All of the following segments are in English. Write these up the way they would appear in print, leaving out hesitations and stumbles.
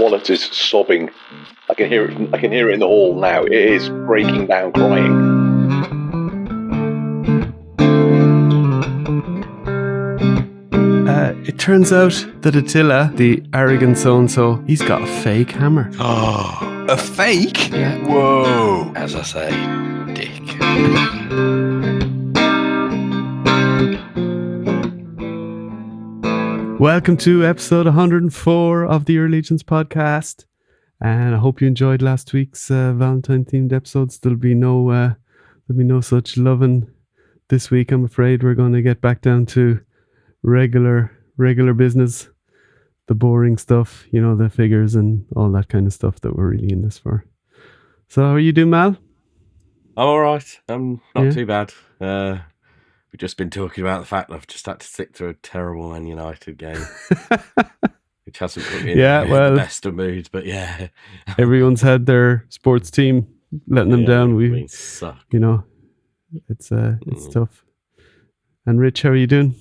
wallet is sobbing. I can hear it. I can hear it in the hall now. It is breaking down, crying. It turns out that Attila, the arrogant so-and-so, he's got a fake hammer. Oh, a fake? Yeah. Whoa. As I say, dick. Welcome to episode 104 of the Your Legions podcast. And I hope you enjoyed last week's Valentine-themed episodes. There'll be no such loving this week, I'm afraid. We're going to get back down to regular business, the boring stuff, you know, the figures and all that kind of stuff that we're really in this for. So how are you doing, Mal? I'm all right. I'm not too bad. We've just been talking about the fact that I've just had to sit through a terrible Man United game, which hasn't put me in the best of moods, but yeah. Everyone's had their sports team letting them down. We suck. You know, it's tough. And Rich, how are you doing?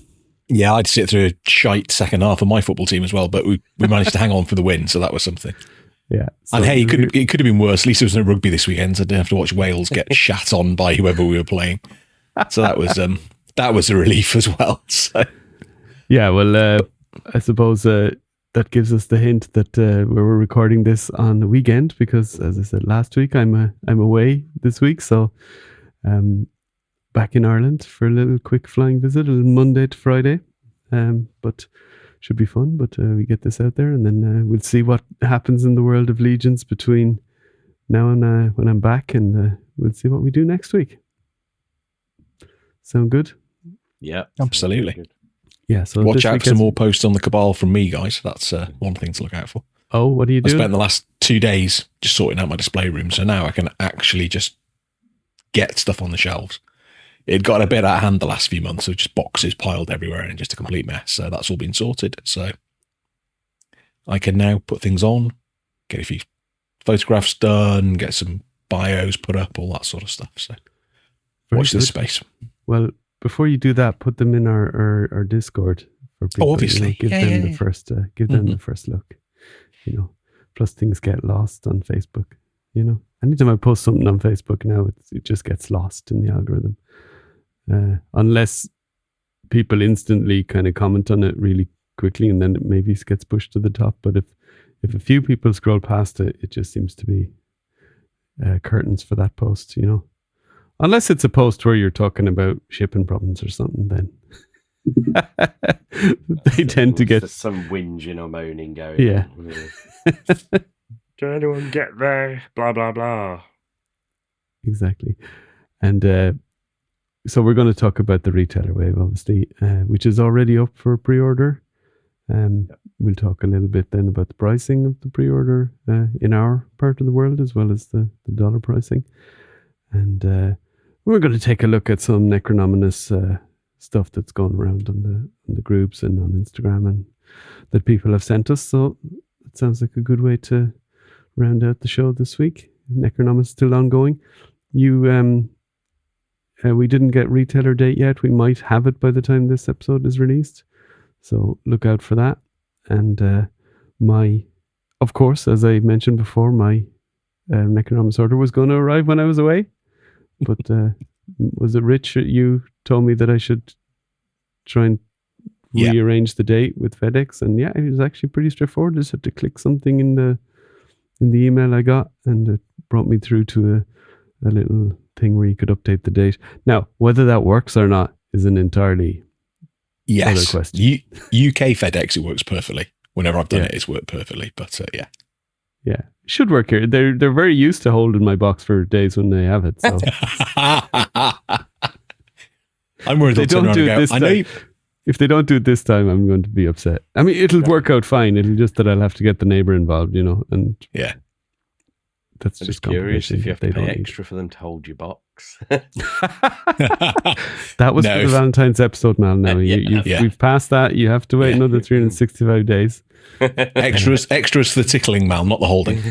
Yeah, I'd sit through a shite second half of my football team as well, but we managed to hang on for the win, so that was something. Yeah. So and hey, it could have been worse. At least there was no rugby this weekend, so I didn't have to watch Wales get shat on by whoever we were playing. So that was a relief as well. So. Yeah, well, I suppose that gives us the hint that we're recording this on the weekend because, as I said last week, I'm away this week, so back in Ireland for a little quick flying visit, a little Monday to Friday, but should be fun. But we get this out there, and then we'll see what happens in the world of Legions between now and when I'm back, and we'll see what we do next week. Sound good? Yeah, absolutely. Yeah, so watch out for some more posts on the Cabal from me, guys. That's one thing to look out for. Oh, what do you do? I spent the last 2 days just sorting out my display room, so now I can actually just get stuff on the shelves. It got a bit out of hand the last few months of just boxes piled everywhere and just a complete mess. So that's all been sorted. So I can now put things on, get a few photographs done, get some bios put up, all that sort of stuff. So watch this space. Well, before you do that, put them in our Discord for people. Oh, obviously. You know, give them the first give them the first look. You know, plus things get lost on Facebook. You know, anytime I post something on Facebook now, it just gets lost in the algorithm. Unless people instantly kind of comment on it really quickly, and then it maybe gets pushed to the top. But if a few people scroll past it, it just seems to be curtains for that post. You know. Unless it's a post where you're talking about shipping problems or something, then they tend to get some whinging or moaning going. Yeah. Can anyone get there? Blah blah blah. Exactly, and so we're going to talk about the retailer wave, obviously, which is already up for pre-order. We'll talk a little bit then about the pricing of the pre-order in our part of the world, as well as the dollar pricing, and. We're going to take a look at some Necronominus stuff that's going around on the groups and on Instagram and that people have sent us. So it sounds like a good way to round out the show this week. Necronominus still ongoing. We didn't get retailer date yet. We might have it by the time this episode is released. So look out for that. And of course, as I mentioned before, my Necronominus order was going to arrive when I was away. But was it Rich? You told me that I should try and rearrange the date with FedEx, and it was actually pretty straightforward. I just had to click something in the email I got, and it brought me through to a little thing where you could update the date. Now, whether that works or not is an entirely other question. UK FedEx, it works perfectly. Whenever I've done it, it's worked perfectly. But yeah. Yeah, it should work here. They're very used to holding my box for days when they have it. So I'm worried they don't do it this time. If they don't do it this time, I'm going to be upset. I mean, it'll work out fine. It'll just that I'll have to get the neighbor involved, you know. And that's just curious if you have to pay extra for them to hold your box. That was for the Valentines episode, Mal. Now we've passed that. You have to wait another 365 days. Extras for the tickling, Mal, not the holding.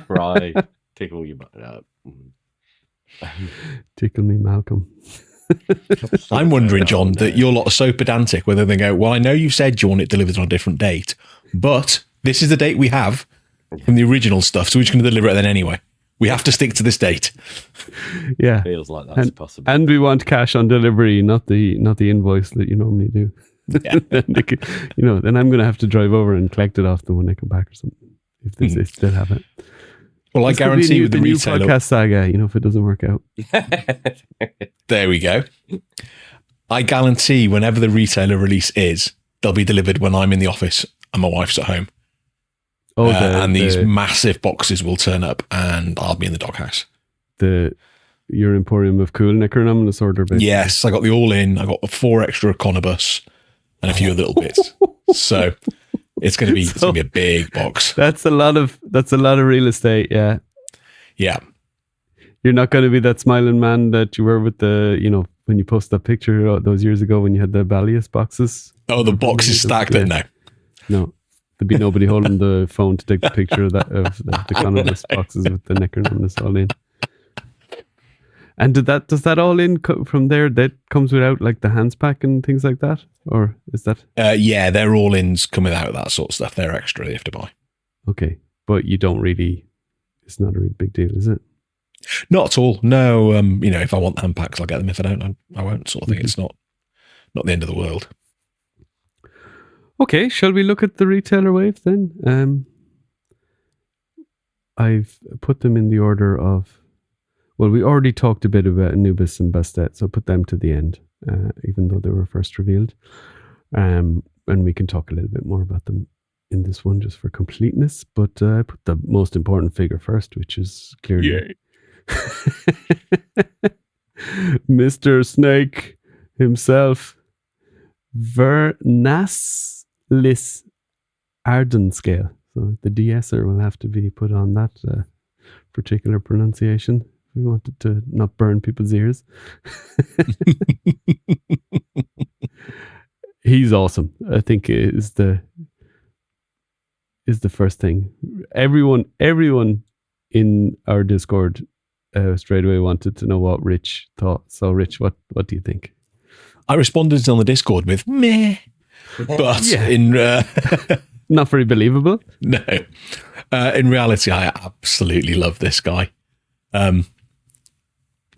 Right. Tickle your butt up. Tickle me, Malcolm. I'm wondering, John, that your lot are so pedantic whether they go, well, I know you've said you want it delivered on a different date, but this is the date we have. from the original stuff, so we're just going to deliver it then anyway. We have to stick to this date. Yeah, feels like that's possible. And we want cash on delivery, not the invoice that you normally do. Yeah. Then I'm going to have to drive over and collect it off them when I come back or something. If they still have it. Well, I guarantee with the new retailer podcast saga, if it doesn't work out. There we go. I guarantee whenever the retailer release is, they'll be delivered when I'm in the office and my wife's at home. Oh, and these massive boxes will turn up and I'll be in the doghouse. Your Emporium of Cool Necronominus order, basically. Yes, I got the all-in. I got the 4 extra Econobus and a few little bits. So it's going to be a big box. That's a lot of real estate. Yeah. Yeah. You're not going to be that smiling man that you were with the, when you posted that picture those years ago when you had the Ballius boxes. Oh, the box is stacked in now. No. There'd be nobody holding the phone to take the picture of the Economist boxes with the Necronominus all in. And does that all in from there? That comes without like the hands pack and things like that, or is that? Yeah, their all ins come without that sort of stuff. They're extra. You have to buy. Okay, but you don't really. It's not a really big deal, is it? Not at all. No. If I want the hand packs, I'll get them. If I don't, I won't. Sort of thing. It's not the end of the world. Okay, shall we look at the retailer wave then? I've put them in the order of, well, we already talked a bit about Anubis and Bastet, so put them to the end, even though they were first revealed. And we can talk a little bit more about them in this one just for completeness, but I put the most important figure first, which is clearly Mr. Snake himself, Vernaslis Ardenscale. So the de-esser will have to be put on that particular pronunciation if we wanted to not burn people's ears. He's awesome. I think is the first thing. Everyone in our Discord straight away wanted to know what Rich thought. So Rich, what do you think? I responded on the Discord with meh, but not very believable. No, in reality, I absolutely love this guy. The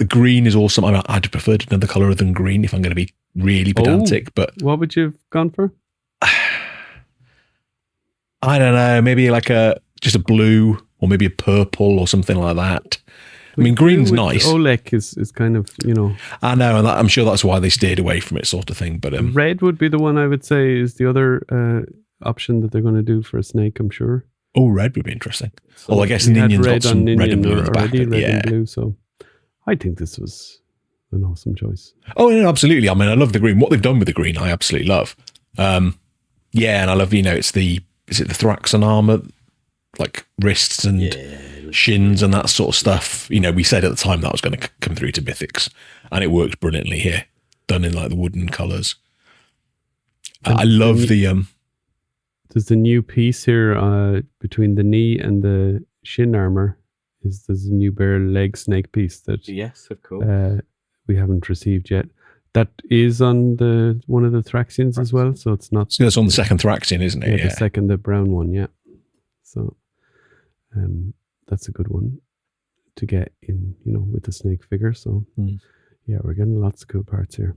green is awesome. I'd prefer another color than green if I'm going to be really pedantic. But what would you have gone for? I don't know. Maybe like just a blue or maybe a purple or something like that. I mean, green's nice. Oleg is kind of, I know, and I'm sure that's why they steered away from it, sort of thing. But red would be the one I would say is the other option that they're going to do for a snake, I'm sure. Oh, red would be interesting. Well, I guess Ninion's got some red and blue in the back. Red and blue, so I think this was an awesome choice. Oh, yeah, absolutely. I mean, I love the green. What they've done with the green, I absolutely love. And I love, is it the Thraxon armor, like wrists and shins and that sort of stuff. We said at the time that was going to come through to Mythics, and it worked brilliantly here, done in like the wooden colours. I love there's the new piece here between the knee and the shin armor. There's a new bare leg snake piece that yes, of course, we haven't received yet. That is on one of the Thraxians as well, so it's not. So that's on the second Thraxian, isn't it? Yeah, the second, the brown one. Yeah. So, that's a good one to get in, with the snake figure. So, yeah, we're getting lots of cool parts here.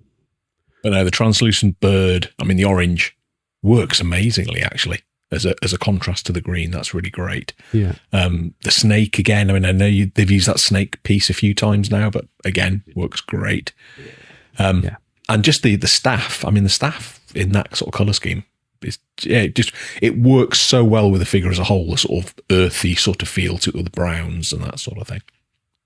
But no, the translucent bird. I mean, the orange works amazingly, actually, as a contrast to the green. That's really great. Yeah. The snake again. I mean, I know they've used that snake piece a few times now, but again, works great. And just the staff. I mean, the staff in that sort of color scheme is it works so well with the figure as a whole. The sort of earthy sort of feel to it with the browns and that sort of thing.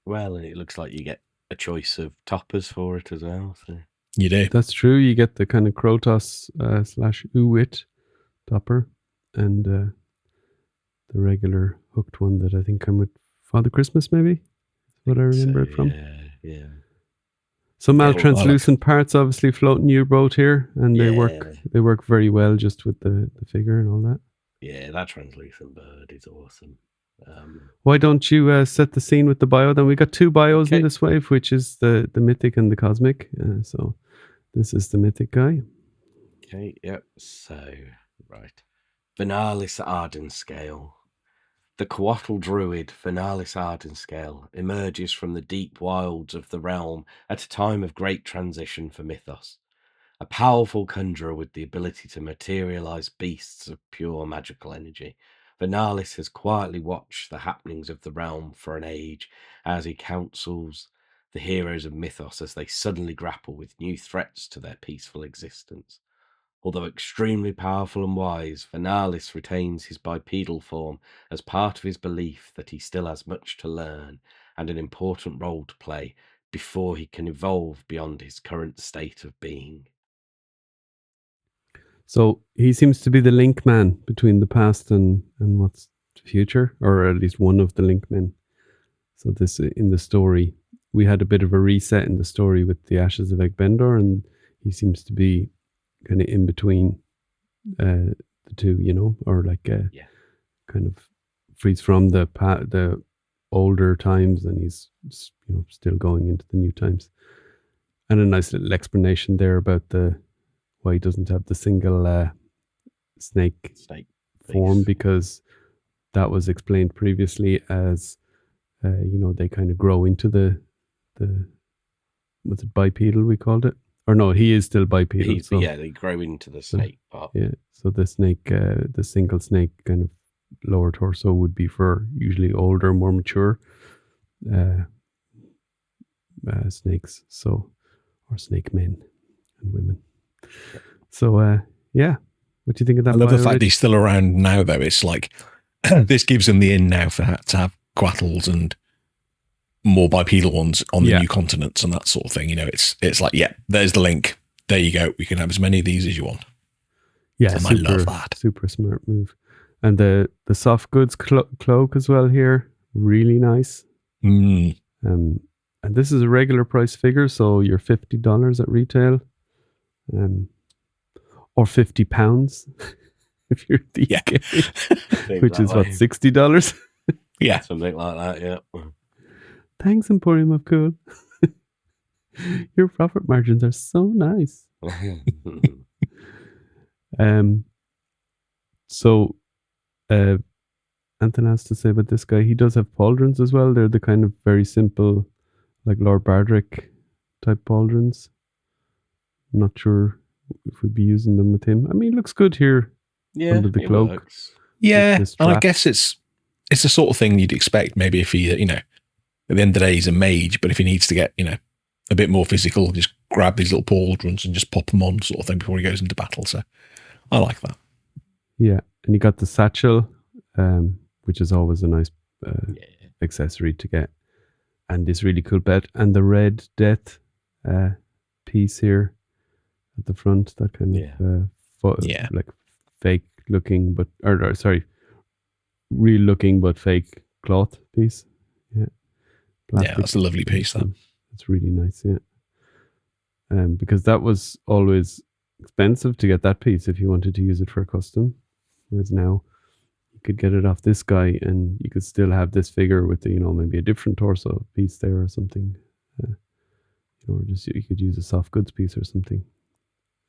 Well, and it looks like you get a choice of toppers for it as well. So. You do. That's true. You get the kind of Krotos / Uwit topper and the regular hooked one that I think come with Father Christmas, maybe. What I remember it from. Yeah. Some translucent parts obviously floating your boat here, and they work very well just with the figure and all that. Yeah, that translucent bird is awesome. Why don't you set the scene with the bio? Then we got 2 bios in this wave, which is the Mythic and the Cosmic. So this is the Mythic guy. Okay, yep. So, right. Benalis Ardenscale. The coatl druid Vernalis Ardenscale emerges from the deep wilds of the realm at a time of great transition for Mythos. A powerful conjurer with the ability to materialize beasts of pure magical energy, Vernalis has quietly watched the happenings of the realm for an age as he counsels the heroes of Mythos as they suddenly grapple with new threats to their peaceful existence. Although extremely powerful and wise, Vernalis retains his bipedal form as part of his belief that he still has much to learn and an important role to play before he can evolve beyond his current state of being. So he seems to be the link man between the past and what's the future, or at least one of the link men. So this, in the story, we had a bit of a reset in the story with the Ashes of Egbendor, and he seems to be kind of in between the two, or like kind of frees from the older times, and he's still going into the new times. And a nice little explanation there about why he doesn't have the single snake form, because that was explained previously as they kind of grow into the was it bipedal we called it? Or no, he is still bipedal. They grow into the snake part. Yeah, so the snake, the single snake kind of lower torso would be for usually older, more mature snakes. So, or snake men and women. So, what do you think of that? I love the fact he's still around now, though. It's like this gives him the in now to have quattles and more bipedal ones on the new continents and that sort of thing. It's like, there's the link. There you go. We can have as many of these as you want. Yeah, I love that. Super smart move. And the soft goods cloak as well here, really nice. And this is a regular price figure, so you're $50 at retail, or £50 if you're the which is what, $60? Yeah, something like that. Yeah. Thanks, Emporium of Cool. Your profit margins are so nice. So, Anthony has to say about this guy. He does have pauldrons as well. They're the kind of very simple, like Lord Bardrick type pauldrons. I'm not sure if we'd be using them with him. I mean, it looks good here under the cloak. Works. Yeah, and I guess it's the sort of thing you'd expect. Maybe if he, at the end of the day, he's a mage, but if he needs to get, a bit more physical, just grab these little pauldrons and just pop them on, sort of thing, before he goes into battle. So I like that. Yeah, and you got the satchel, which is always a nice accessory to get, and this really cool belt, and the red death piece here at the front, that kind of like fake looking, but real looking but fake cloth piece. Plastic. That's a lovely piece. It's really nice. Because that was always expensive to get that piece if you wanted to use it for a custom, whereas now you could get it off this guy and you could still have this figure with maybe a different torso piece there or something, or just you could use a soft goods piece or something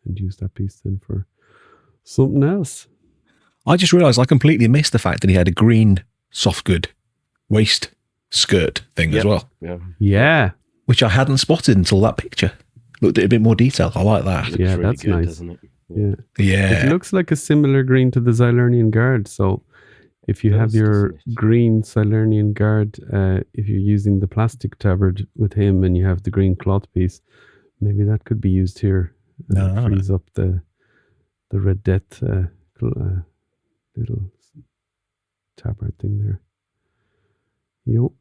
and use that piece then for something else. I just realized I completely missed the fact that he had a green soft good waist skirt thing as well. Yeah. Which I hadn't spotted until that picture. Looked at a bit more detail. I like that. Yeah, really that's good, nice. Doesn't it? Yeah. It looks like a similar green to the Xylernian Guard. So if you have your green Xylernian Guard, if you're using the plastic tabard with him and you have the green cloth piece, maybe that could be used here. Frees up the Red Death little tabard thing there.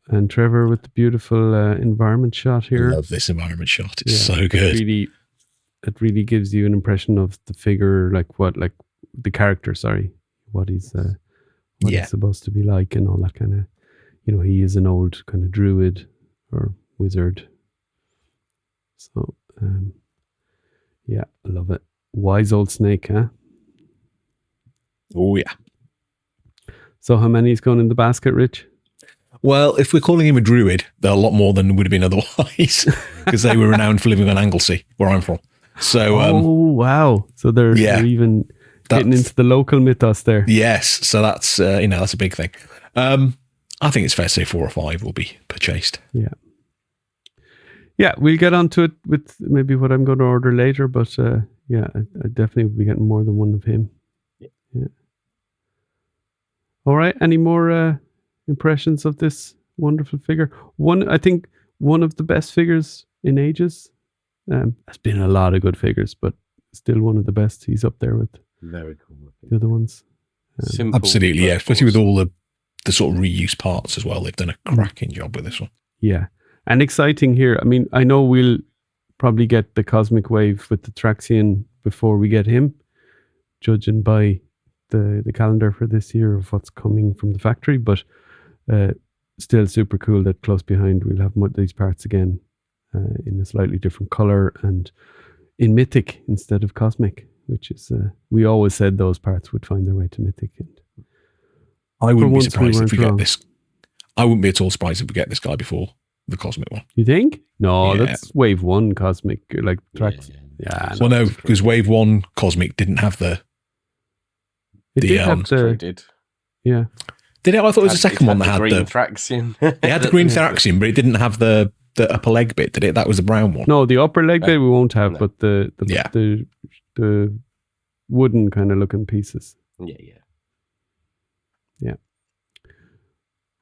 And Trevor with the beautiful environment shot here. I love this environment shot. It's so good. It really gives you an impression of the figure, like the character, what he's he's supposed to be like and all that kind of, he is an old kind of druid or wizard. So, I love it. Wise old snake, huh? Oh, yeah. So how many is going in the basket, Rich? Well, if we're calling him a druid, they're a lot more than would have been otherwise, because they were renowned for living on Anglesey, where I'm from. So, wow! So they're even getting into the local mythos there. Yes, so that's that's a big thing. I think it's fair to say 4 or 5 will be purchased. Yeah, we'll get onto it with maybe what I'm going to order later, but yeah, I definitely will be getting more than one of him. Yeah. All right, any more impressions of this wonderful figure? I think one of the best figures in ages. There's been a lot of good figures, but still one of the best. He's up there with very cool the other ones. Simple, absolutely, yeah, especially with all the sort of reuse parts as well. They've done a cracking job with this one. Yeah, and exciting here. I mean, I know we'll probably get the Cosmic Wave with the Traxian before we get him, judging by the calendar for this year of what's coming from the factory, but still super cool that close behind we'll have these parts again in a slightly different color and in Mythic instead of Cosmic, which is we always said those parts would find their way to Mythic. And I wouldn't be surprised if we get this. I wouldn't be at all surprised if we get this guy before the Cosmic one. You think? No, that's Wave 1 Cosmic, like tracks. Yeah. Well, no, because Wave 1 Cosmic didn't have the. It did have the. Did. Yeah. Did it? I thought it was the second one that had green the Thraxian. It had the green Thraxian, but it didn't have the upper leg bit, did it? That was the brown one. No, the upper leg bit we won't have, but the wooden kind of looking pieces. Yeah.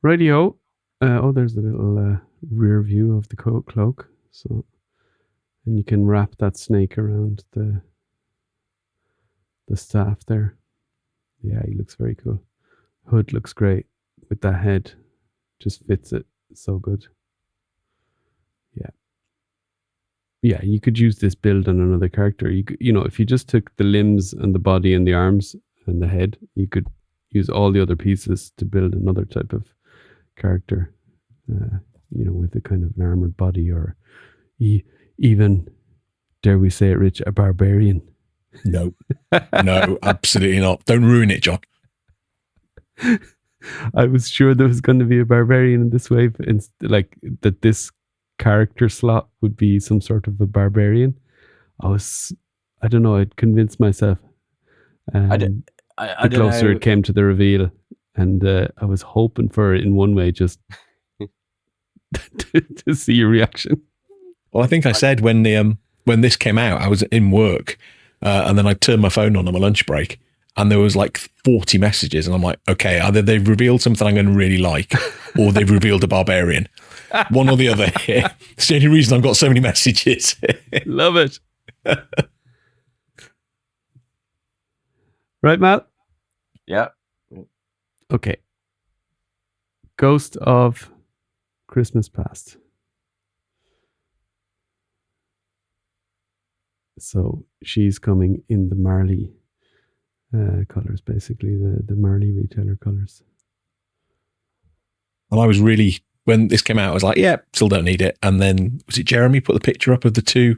Radio. There's a little rear view of the cloak. So, and you can wrap that snake around the staff there. Yeah, he looks very cool. Hood looks great with that head. Just fits it so good. Yeah, you could use this build on another character. You know, if you just took the limbs and the body and the arms and the head, you could use all the other pieces to build another type of character. You know, with a kind of an armored body, or even, dare we say it, Rich, a barbarian. No, absolutely not. Don't ruin it, John. I was sure there was going to be a barbarian in this wave, and like that this character slot would be some sort of a barbarian. I don't know, I'd convinced myself. The closer it came to the reveal, and I was hoping for it in one way, just to see your reaction. Well, I think I said when this came out, I was in work, and then I turned my phone on my lunch break, and there was like 40 messages, and I'm like, okay, either they've revealed something I'm going to really like, or they've revealed a barbarian. One or the other. It's the only reason I've got so many messages. Love it. Right, Matt? Yeah. Okay. Ghost of Christmas Past. So she's coming in the Marley colors, basically the Marley retailer colors. And I was really, when this came out, I was like, yeah, still don't need it. And then was it Jeremy put the picture up of the two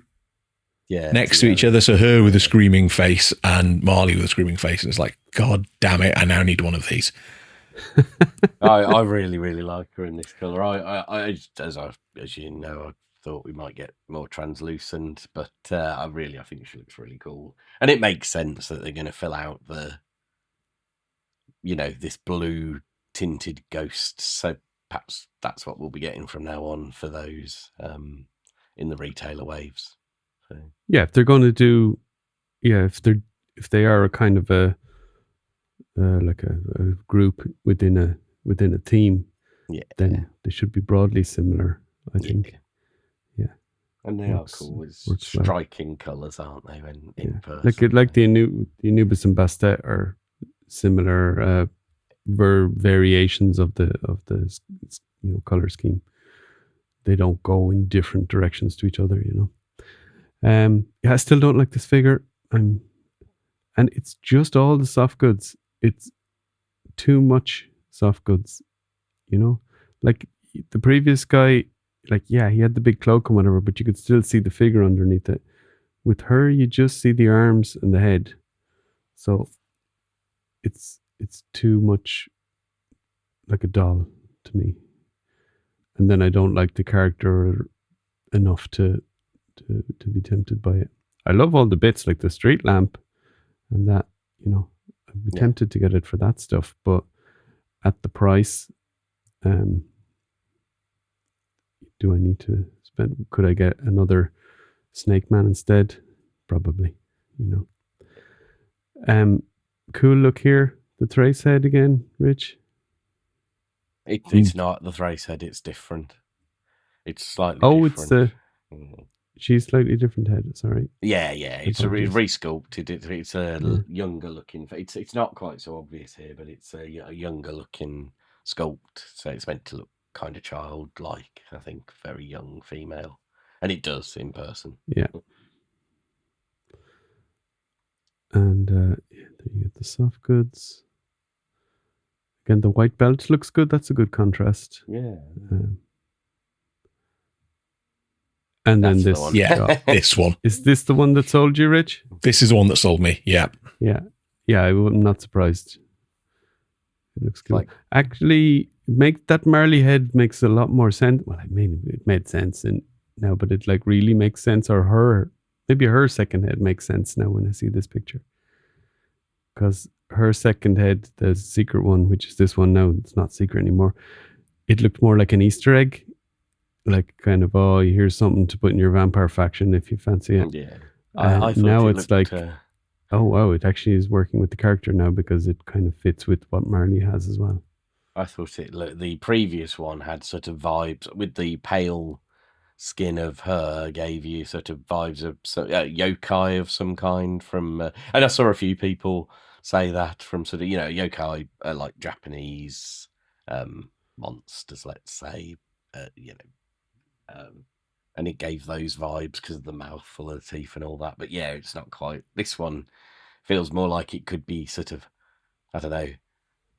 next to each other? So her with a screaming face and Marley with a screaming face. And it's like, God damn it, I now need one of these. I really, really like her in this colour. As you know, I thought we might get more translucent, but I think she looks really cool. And it makes sense that they're going to fill out this blue tinted ghost. So perhaps that's what we'll be getting from now on for those in the retailer waves. So. Yeah, if they're going to do, if they are a kind of a group within a team, then they should be broadly similar, I think. Yeah. And they are cool. Striking colours, aren't they? In person, like the Anubis and Bastet are similar variations of the color scheme. They don't go in different directions to each other, I still don't like this figure. And it's just all the soft goods. It's too much soft goods, like the previous guy. Like, yeah, he had the big cloak and whatever, but you could still see the figure underneath it. With her, you just see the arms and the head. So it's too much like a doll to me. And then I don't like the character enough to be tempted by it. I love all the bits like the street lamp and that, I'd be tempted to get it for that stuff, but at the price. Do I need to spend? Could I get another Snake Man instead? Probably, Cool look here. The Thrace head again, Rich. It's not the Thrace head. It's different. It's slightly different. She's slightly different head. Sorry. Yeah. It's re-sculpted. It's a younger looking. It's not quite so obvious here, but it's a younger looking sculpt. So it's meant to look kind of childlike. I think very young female, and it does in person. Yeah. And there you get the soft goods. Again, the white belt looks good. That's a good contrast. Yeah. And That's then this. the one. Yeah, this one. Is this the one that sold you, Rich? This is the one that sold me. Yeah. Yeah. I'm not surprised. It looks good. Actually, that Marley head makes a lot more sense. Well, I mean, it made sense now, but it really makes sense. Or maybe her second head makes sense now when I see this picture. Because her second head, the secret one, which is this one now, it's not secret anymore. It looked more like an Easter egg. Like kind of, here's something to put in your vampire faction if you fancy it. Yeah. I now it's looked, oh wow, it actually is working with the character now because it kind of fits with what Marley has as well. I thought the previous one had sort of vibes with the pale skin of her, gave you sort of vibes of yokai of some kind from, and I saw a few people say that from sort of, yokai are like Japanese monsters, let's say, and it gave those vibes because of the mouth full of teeth and all that. But yeah, it's not quite. This one feels more like it could be sort of, I don't know,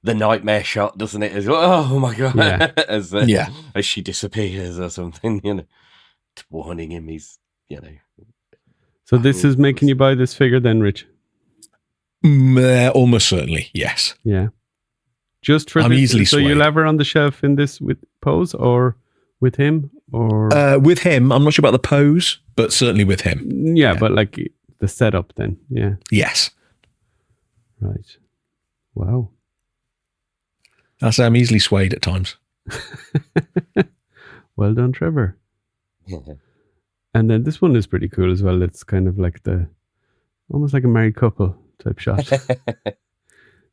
the nightmare shot, doesn't it? As oh my god, as she disappears or something, warning him he's, So this is making you buy this figure then, Rich? Almost certainly, yes. Yeah. Just for I'm this, easily so swayed. you'll have her on the shelf in this with pose or with him or with him? I'm not sure about the pose, but certainly with him. Yeah, but like the setup then. Yeah. Yes. Right. Wow. I say I'm easily swayed at times. Well done, Trevor. And then this one is pretty cool as well. It's kind of like almost like a married couple type shot.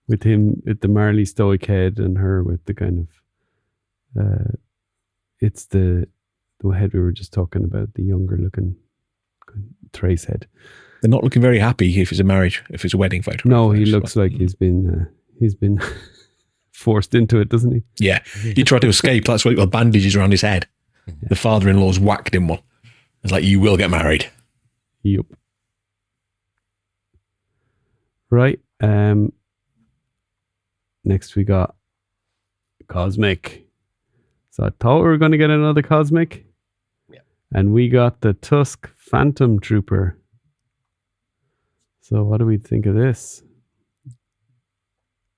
With him, with the Marley stoic head and her with the kind of, it's the head we were just talking about, the younger looking Thrace head. They're not looking very happy if it's a wedding photo. No, he looks like he's been forced into it, doesn't he? Yeah. He tried to escape. That's why he got bandages around his head. Yeah. The father-in-law's whacked him one. It's like, you will get married. Yep. Right. Next we got Cosmic. So I thought we were going to get another Cosmic. Yeah. And we got the Tusk Phantom Trooper. So what do we think of this?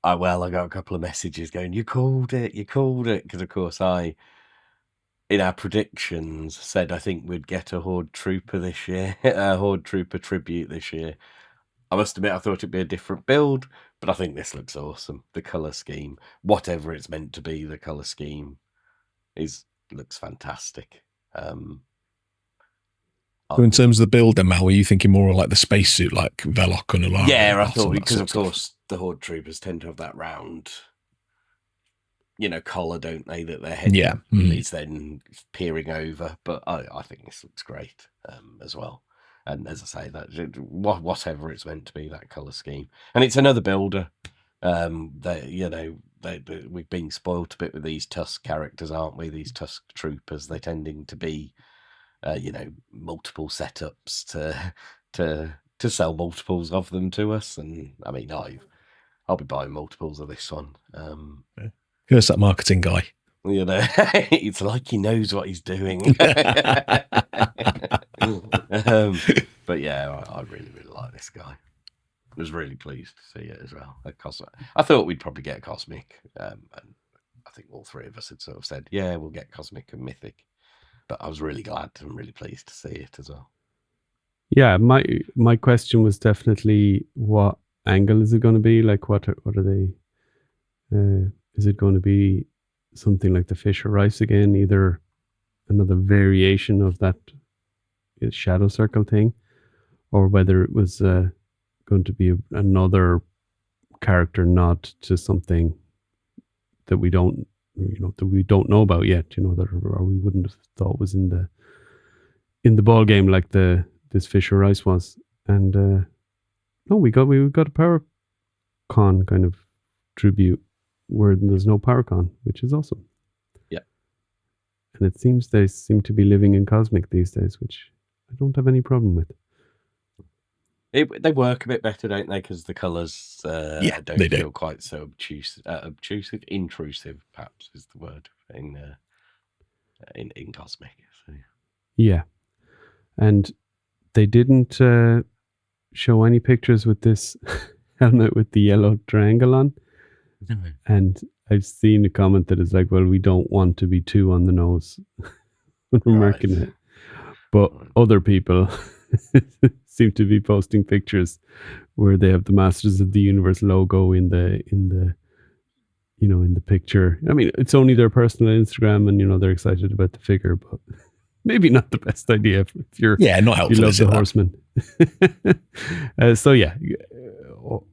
I got a couple of messages going, you called it. Because, of course, in our predictions, said I think we'd get a Horde Trooper this year, a Horde Trooper tribute this year. I must admit, I thought it'd be a different build, but I think this looks awesome. The colour scheme, whatever it's meant to be, the colour scheme looks fantastic. So in terms of the build, then, Mal, were you thinking more like the spacesuit, like Velok and Alara? Yeah, I thought because, of course, the Horde Troopers tend to have that round, collar, don't they? That their head is then peering over. But I think this looks great as well. And as I say, that whatever it's meant to be, that colour scheme, and it's another builder. We've been spoilt a bit with these Tusk characters, aren't we? These Tusk troopers, they tending to be, multiple setups to sell multiples of them to us. And I mean, I'll be buying multiples of this one. Here's that marketing guy. It's like he knows what he's doing. But yeah, I really, really like this guy. I was really pleased to see it as well. I thought we'd probably get Cosmic, and I think all three of us had sort of said, yeah, we'll get Cosmic and Mythic. But I was really glad and really pleased to see it as well. Yeah, my question was definitely what angle is it going to be? Like, what are they Is it going to be something like the Fisher Rice again, either another variation of that shadow circle thing, or whether it was going to be another character nod to something that we don't know about yet, that or we wouldn't have thought was in the ball game like this Fisher Rice was. And no, we got a PowerCon kind of tribute where there's no PowerCon, which is awesome. Yeah. And it seems they seem to be living in Cosmic these days, which I don't have any problem with. They work a bit better, don't they? Because the colours don't feel quite so intrusive, perhaps is the word in Cosmic. So. Yeah, and they didn't show any pictures with this helmet with the yellow triangle on. And I've seen a comment that is like, well, we don't want to be too on the nose when we're marking it. But other people seem to be posting pictures where they have the Masters of the Universe logo in the picture. I mean, it's only their personal Instagram, and they're excited about the figure, but maybe not the best idea if you're not helpful. You love the Horseman. So yeah,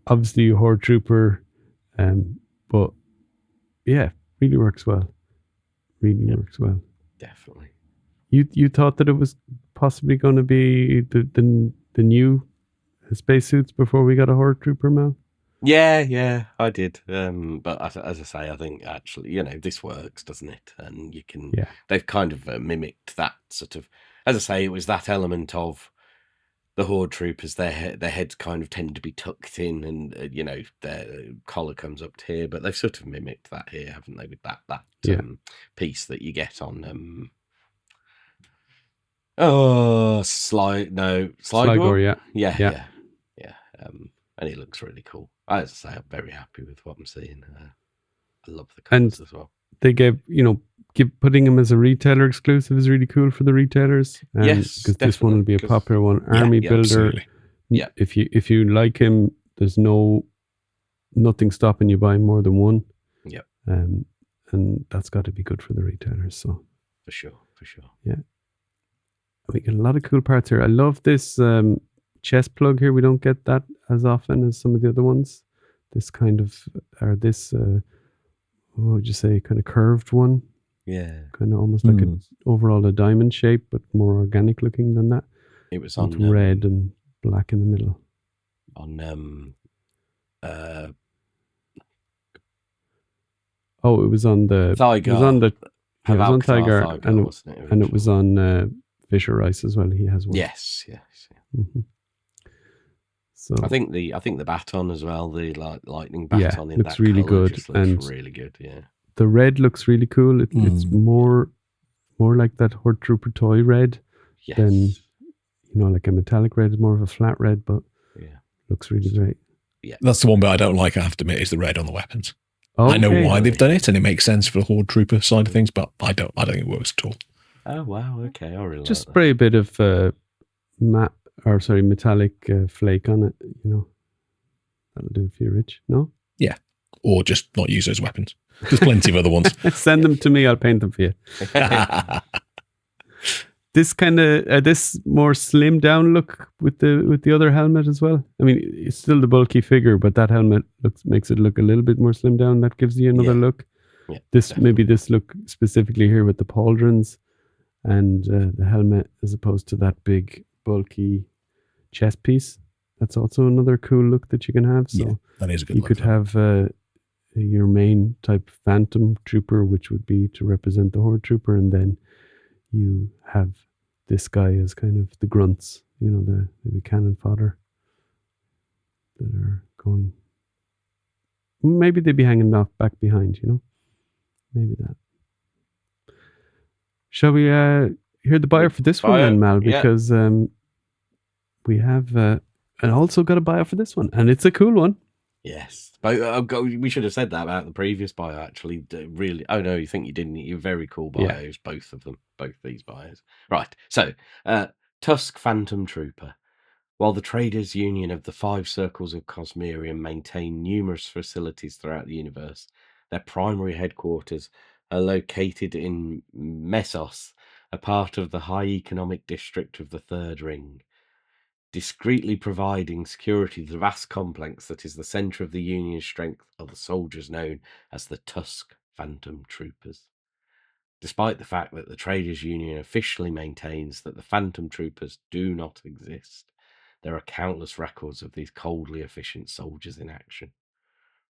obviously Horde Trooper, but yeah, really works well. Works well. Definitely. You thought that it was possibly going to be the new spacesuits before we got a Horde Trooper, Mel? Yeah, I did. But as I say, I think actually, this works, doesn't it? And you can. Yeah. They've kind of mimicked that sort of. As I say, it was that element of the Horde Troopers. Their heads kind of tend to be tucked in, and their collar comes up to here. But they've sort of mimicked that here, haven't they? With that piece that you get on. Sligo, yeah. And it looks really cool. As I say, I'm very happy with what I'm seeing. I love the colours as well. They gave, putting him as a retailer exclusive is really cool for the retailers. Yes, because this one will be a popular one. Army Builder. Absolutely. Yeah. If you like him, there's nothing stopping you buying more than one. Yep. And that's got to be good for the retailers. So for sure. Yeah. We get a lot of cool parts here. I love this chest plug here. We don't get that as often as some of the other ones. This kind of, or this, what would you say, kind of curved one? Yeah. Kind of almost like overall a diamond shape, but more organic looking than that. It was on red and black in the middle. On it was on the Thigh guard. It was on the Thigh guard, and it was on Fisher Rice as well. He has one. Yes. Mm-hmm. So I think the baton as well, the lightning baton in looks that really colour good, just looks really good. Yeah, the red looks really cool. It's more like that Horde Trooper toy red than like a metallic red. It's more of a flat red, but looks really great. Yeah, that's the one bit I don't like. I have to admit, is the red on the weapons. Okay. I know why they've done it, and it makes sense for the Horde Trooper side of things, but I don't think it works at all. Oh wow, okay, I really just like spray a bit of metallic flake on it. That'll do it for you, Rich. No? Yeah, or just not use those weapons. There's plenty of other ones. Send them to me. I'll paint them for you. This kind of this more slim down look with the other helmet as well. I mean, it's still the bulky figure, but that helmet makes it look a little bit more slim down. That gives you another look. Yeah, maybe this look specifically here with the pauldrons and the helmet, as opposed to that big bulky chest piece. That's also another cool look that you can have. So that is a good look. You could have your main type Phantom Trooper, which would be to represent the Horde Trooper, and then you have this guy as kind of the grunts, the maybe cannon fodder that are going. Maybe they'd be hanging off back behind, maybe that. Shall we hear the buyer for this one then, Mal? Because we have and also got a buyer for this one, and it's a cool one. Yes, but we should have said that about the previous buyer. Actually, really. Oh no, you think you didn't? You're very cool buyers, both of them, both these buyers. Right. So, Tusk Phantom Trooper. While the Traders Union of the 5 Circles of Cosmerium maintain numerous facilities throughout the universe, Their primary headquarters are located in Messos, a part of the high economic district of the Third Ring, discreetly providing security to the vast complex that is the centre of the Union strength of the soldiers known as the Tusk Phantom Troopers. Despite the fact that the Traders' Union officially maintains that the Phantom Troopers do not exist, there are countless records of these coldly efficient soldiers in action.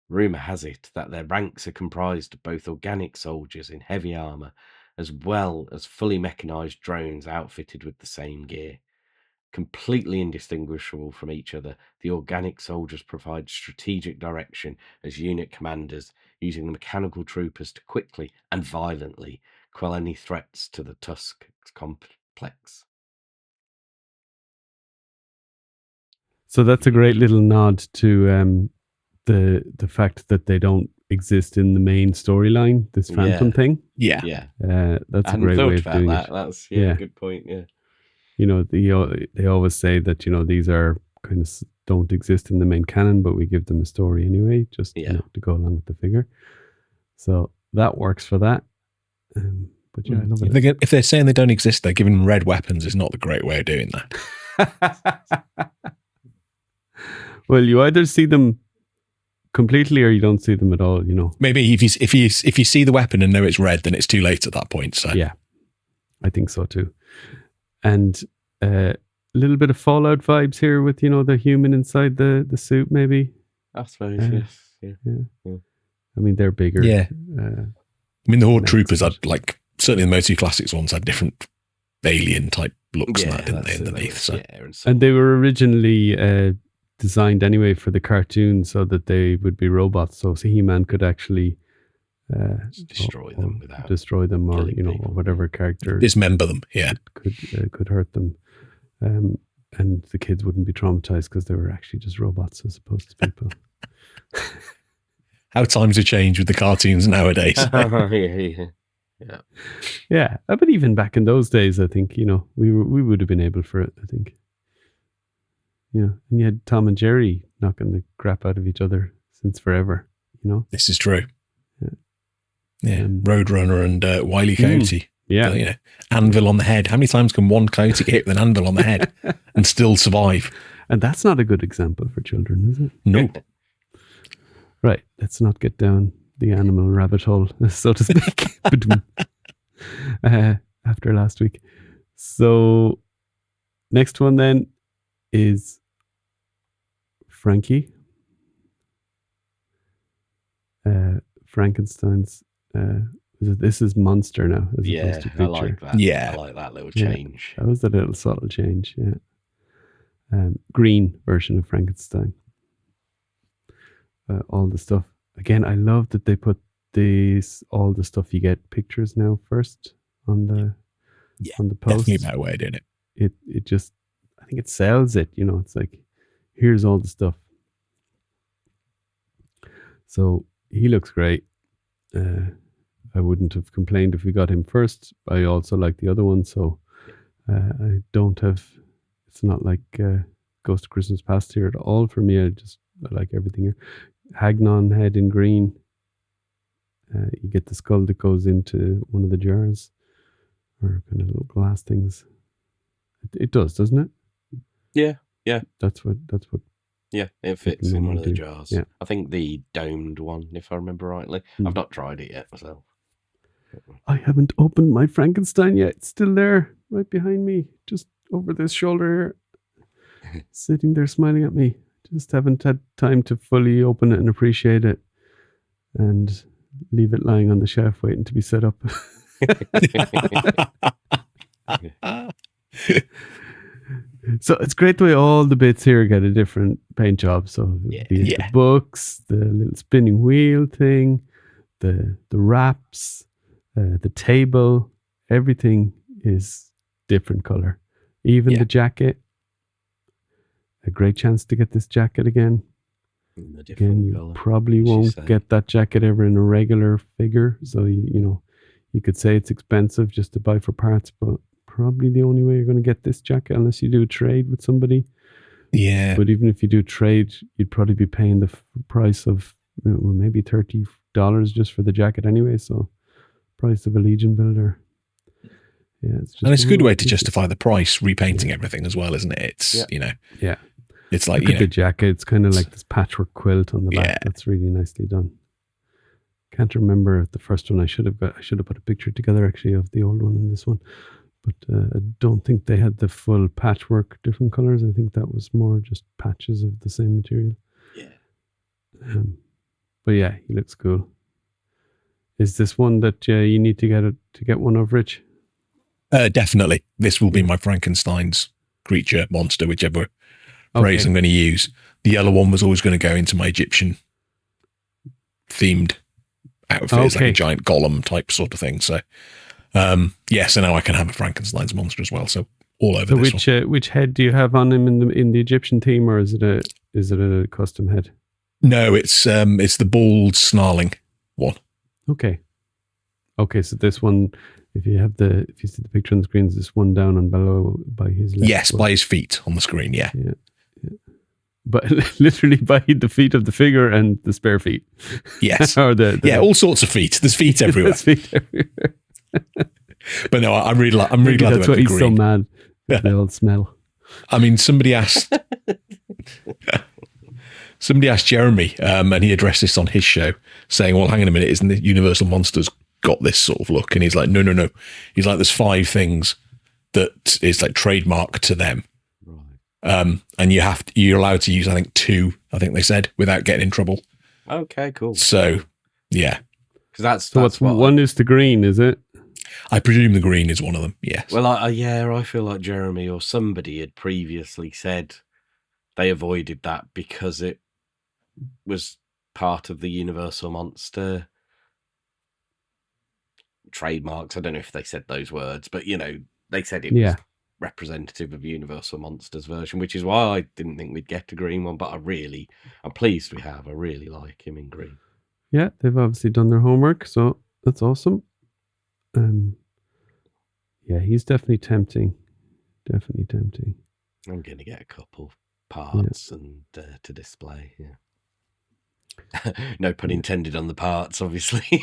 Rumour has it that their ranks are comprised of both organic soldiers in heavy armour as well as fully mechanised drones outfitted with the same gear. Completely indistinguishable from each other, the organic soldiers provide strategic direction as unit commanders, using the mechanical troopers to quickly and violently quell any threats to the Tusk complex. So that's a great little nod to the fact that they don't exist in the main storyline, this Phantom thing. Yeah. That's a great way of doing it. That's a good point, yeah. You know, they always say that, you know, these are kind of don't exist in the main canon, but we give them a story anyway, just you know, to go along with the figure. So that works for that. But yeah, I love it. If they're saying they don't exist, they're giving them red weapons is not the great way of doing that. Well, you either see them completely or you don't see them at all, you know. Maybe if you see the weapon and know it's red, then it's too late at that point. So yeah, I think so too. And a little bit of Fallout vibes here with, you know, the human inside the suit, maybe. I suppose, yes. Yeah. I mean, they're bigger. Yeah. I mean, the Horde troopers had, like, certainly the Motu Classics ones had different alien type looks and that, didn't they, underneath? So. And they were originally designed anyway for the cartoon so that they would be robots. So He-Man could actually destroy them or, you know, or whatever character. Dismember them, yeah. Could hurt them. And the kids wouldn't be traumatized because they were actually just robots as opposed to people. How times have changed with the cartoons nowadays. Yeah, but even back in those days, I think, you know, we would have been able for it, I think. You know, and you had Tom and Jerry knocking the crap out of each other since forever, you know. This is true. Yeah, Roadrunner and Wile E. Coyote. Yeah. So, you know, anvil on the head. How many times can one coyote get hit with an anvil on the head and still survive? And that's not a good example for children, is it? No. Right. Let's not get down the animal rabbit hole, so to speak, after last week. So next one then is Frankie. Frankenstein's this is monster now as opposed to creature. I like that. Yeah, I like that little change. That was a little subtle change. Green version of Frankenstein. All the stuff again. I love that they put all the stuff you get pictures now first on the post. Definitely a better way of doing it. It just, I think it sells it. You know, it's like, here's all the stuff. So he looks great. I wouldn't have complained if we got him first. I also like the other one, so I don't have. It's not like Ghost of Christmas Past here at all for me. I like everything here. Hagnon head in green. You get the skull that goes into one of the jars, or kind of little glass things. It does, doesn't it? Yeah. That's what. Yeah, it fits in one of the jars. Yeah. I think the domed one, if I remember rightly. I've not tried it yet myself. I haven't opened my Frankenstein yet. It's still there, right behind me, just over this shoulder here, sitting there smiling at me. Just haven't had time to fully open it and appreciate it, and leave it lying on the shelf waiting to be set up. So it's great the way all the bits here get a different paint job. So the books, the little spinning wheel thing, the wraps, the table, everything is different color. Even the jacket. A great chance to get this jacket again. Again, you color, probably won't get that jacket ever in a regular figure. So you could say it's expensive just to buy for parts, but probably the only way you're going to get this jacket unless you do a trade with somebody. Yeah. But even if you do trade, you'd probably be paying the price of maybe 30, just for the jacket anyway. So price of a Legion builder. Yeah, it's a good way to justify the price, repainting everything as well, isn't it? It's it's like look at the jacket. It's kind of like this patchwork quilt on the back. Yeah. That's really nicely done. Can't remember the first one. I should have put a picture together actually of the old one and this one, but I don't think they had the full patchwork, different colors. I think that was more just patches of the same material. Yeah. But yeah, he looks cool. Is this one that you need to get one of, Rich? Definitely. This will be my Frankenstein's creature, monster, whichever phrase I'm going to use. The yellow one was always going to go into my Egyptian themed outfit. It's like a giant golem type sort of thing. So, so now I can have a Frankenstein's monster as well. So all over this one. Which head do you have on him in the Egyptian theme, or is it a custom head? No, it's the bald snarling one. Okay. So this one, if you see the picture on the screen, is this one down and below by his left Yes, by his feet on the screen, yeah. But literally by the feet of the figure and the spare feet. Yes. Or all sorts of feet. There's feet everywhere. But no, I'm really glad that's about why the he's green. so mad. They all smell. I mean, somebody asked Jeremy, and he addressed this on his show, saying, well, hang on a minute, isn't the Universal Monsters got this sort of look? And he's like, no. He's like, there's 5 things that is like trademark to them. Right. And you're allowed to use, I think, 2, I think they said, without getting in trouble. Okay, cool. So, yeah. Because that's one is the green, is it? I presume the green is one of them, yes. Well, I feel like Jeremy or somebody had previously said they avoided that because it was part of the Universal Monster trademarks. I don't know if they said those words, but they said it was representative of Universal Monsters version, which is why I didn't think we'd get a green one, but I'm pleased we have. I really like him in green. Yeah, they've obviously done their homework, so that's awesome. He's definitely tempting. I'm going to get a couple parts and to display, no pun intended on the parts, obviously.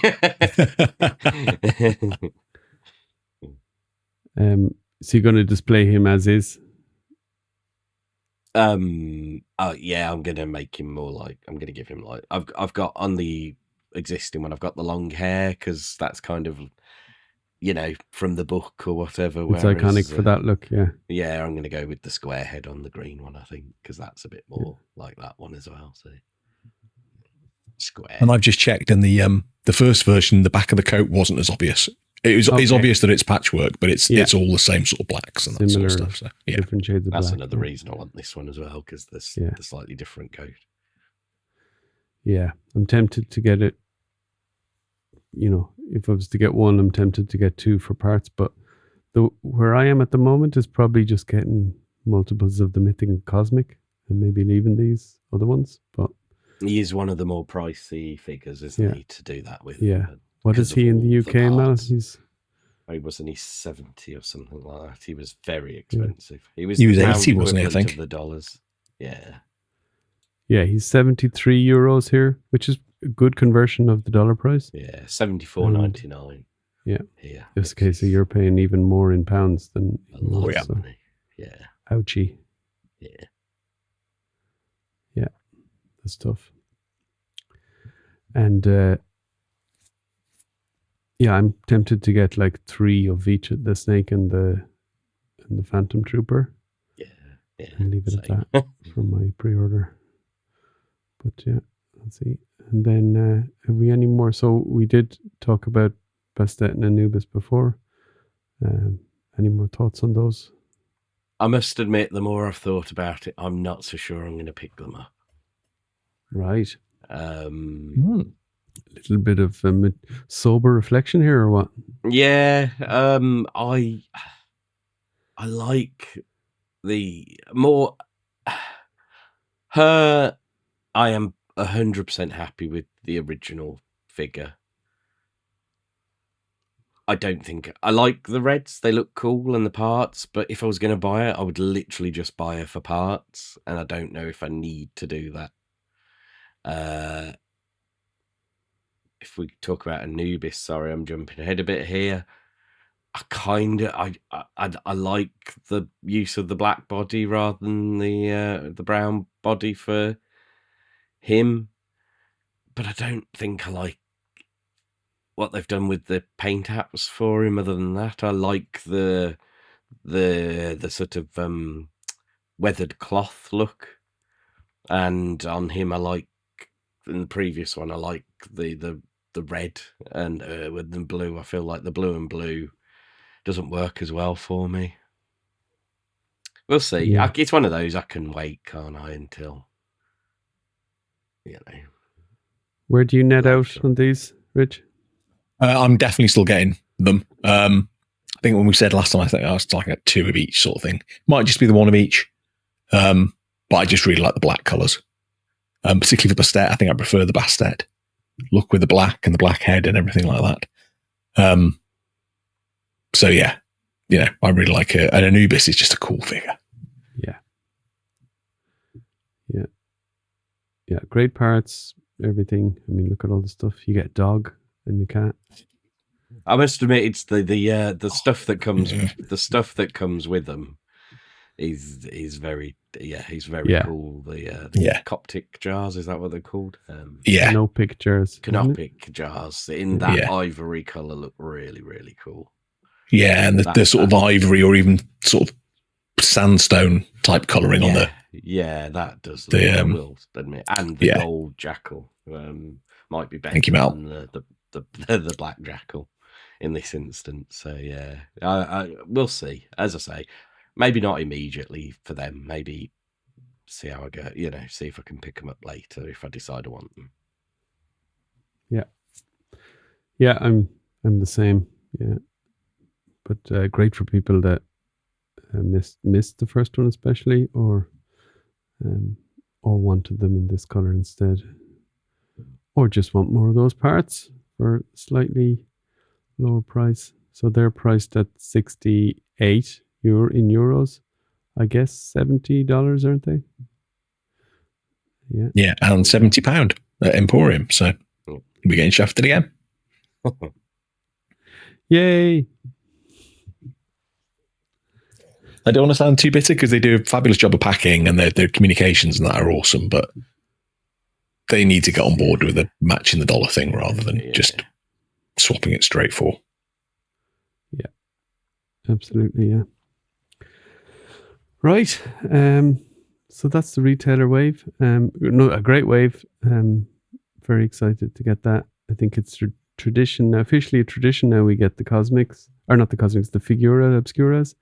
So you're going to display him as is? I'm going to make him more like, I'm going to give him like, I've got on the existing one, I've got the long hair because that's kind of, from the book or whatever. It's iconic for that look, yeah. Yeah, I'm going to go with the square head on the green one, I think, because that's a bit more like that one as well. So square. And I've just checked, and the first version, the back of the coat wasn't as obvious. It's obvious that it's patchwork, but it's all the same sort of blacks and that sort of stuff. So different shades of black. That's another reason I want this one as well, because there's the slightly different coat. Yeah, I'm tempted to get it. If I was to get one, I'm tempted to get 2 for parts, but where I am at the moment is probably just getting multiples of the Mythic and Cosmic and maybe leaving these other ones. But he is one of the more pricey figures, isn't he, to do that with? Yeah. What is he in the UK, Mal? Wasn't he 70 or something like that? He was very expensive. He was 80, wasn't he, I think? Of the dollars. Yeah. Yeah, he's €73 here, which is a good conversion of the dollar price. Yeah, $74.99. Yeah. This case, you're paying even more in pounds than a lot of money. Yeah. Ouchie. Yeah. Yeah, that's tough. And I'm tempted to get like 3 of each, the Snake and the Phantom Trooper. Yeah. And leave it at that for my pre-order. But yeah, let's see. And then have we any more? So we did talk about Bastet and Anubis before. Any more thoughts on those? I must admit, the more I've thought about it, I'm not so sure I'm going to pick them up. Right. A little bit of sober reflection here, or what? Yeah. I like the more her. I am 100% happy with the original figure. I don't think I like the reds. They look cool and the parts, but if I was going to buy it, I would literally just buy her for parts, and I don't know if I need to do that. if we talk about Anubis, sorry, I'm jumping ahead a bit here. I like the use of the black body rather than the brown body for him, but I don't think I like what they've done with the paint apps for him. Other than that, I like the sort of weathered cloth look, and on him I like, in the previous one I like the red and with the blue. I feel like the blue and blue doesn't work as well for me. We'll see. Yeah. It's one of those I can wait, can't I, until, you know. Where do you net out on these, Rich? I'm definitely still getting them. I think when we said last time, I think I was talking about 2 of each sort of thing. Might just be the 1 of each. But I just really like the black colours. Particularly for Bastet, I think I prefer the Bastet look with the black and the black head and everything like that. So yeah, I really like it. And Anubis is just a cool figure. Yeah, great parts, everything. I mean, look at all the stuff. You get dog and the cat. I must admit, it's the stuff that comes the stuff that comes with them is very he's very cool. The Coptic jars, is that what they're called? Canopic jars. Canopic jars in that ivory color look really, really cool. Yeah, and the sort of ivory or even sort of sandstone type colouring on the. Yeah, that does. I will admit, and the gold jackal might be better than the black jackal in this instance. So yeah, we'll see. As I say, maybe not immediately for them. Maybe see how I go. See if I can pick them up later if I decide I want them. Yeah, I'm the same. Yeah, but great for people that missed the first one, especially, or wanted them in this color instead, or just want more of those parts for slightly lower price. So they're priced at €68 in euros, I guess $70, aren't they? Yeah, and £70 at Emporium. So we're getting shafted again. Yay! I don't want to sound too bitter because they do a fabulous job of packing and their communications and that are awesome, but they need to get on board with the matching the dollar thing rather than just swapping it straight for. Yeah, absolutely. Yeah. Right. So that's the retailer wave. A great wave. Very excited to get that. I think it's tradition, officially a tradition now. We get the cosmics, or not the cosmics, the Figura Obscuras.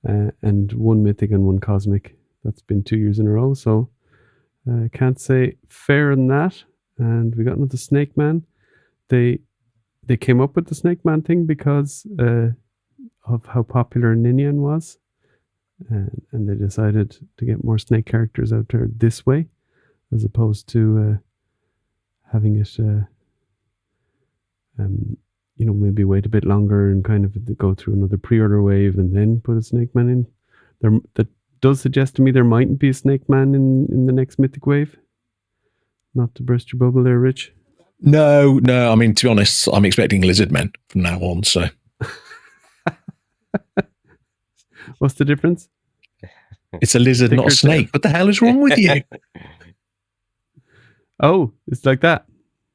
And 1 mythic and 1 cosmic. That's been 2 years in a row, so can't say fair than that. And we got another Snake Man. They came up with the Snake Man thing because of how popular Ninian was, and they decided to get more snake characters out there this way, as opposed to having it maybe wait a bit longer and kind of go through another pre-order wave and then put a Snake Man in. That does suggest to me there mightn't be a Snake Man in the next Mythic wave. Not to burst your bubble there, Rich. No. I mean, to be honest, I'm expecting Lizard Men from now on. So, what's the difference? It's a lizard, not a snake. What the hell is wrong with you? Oh, it's like that.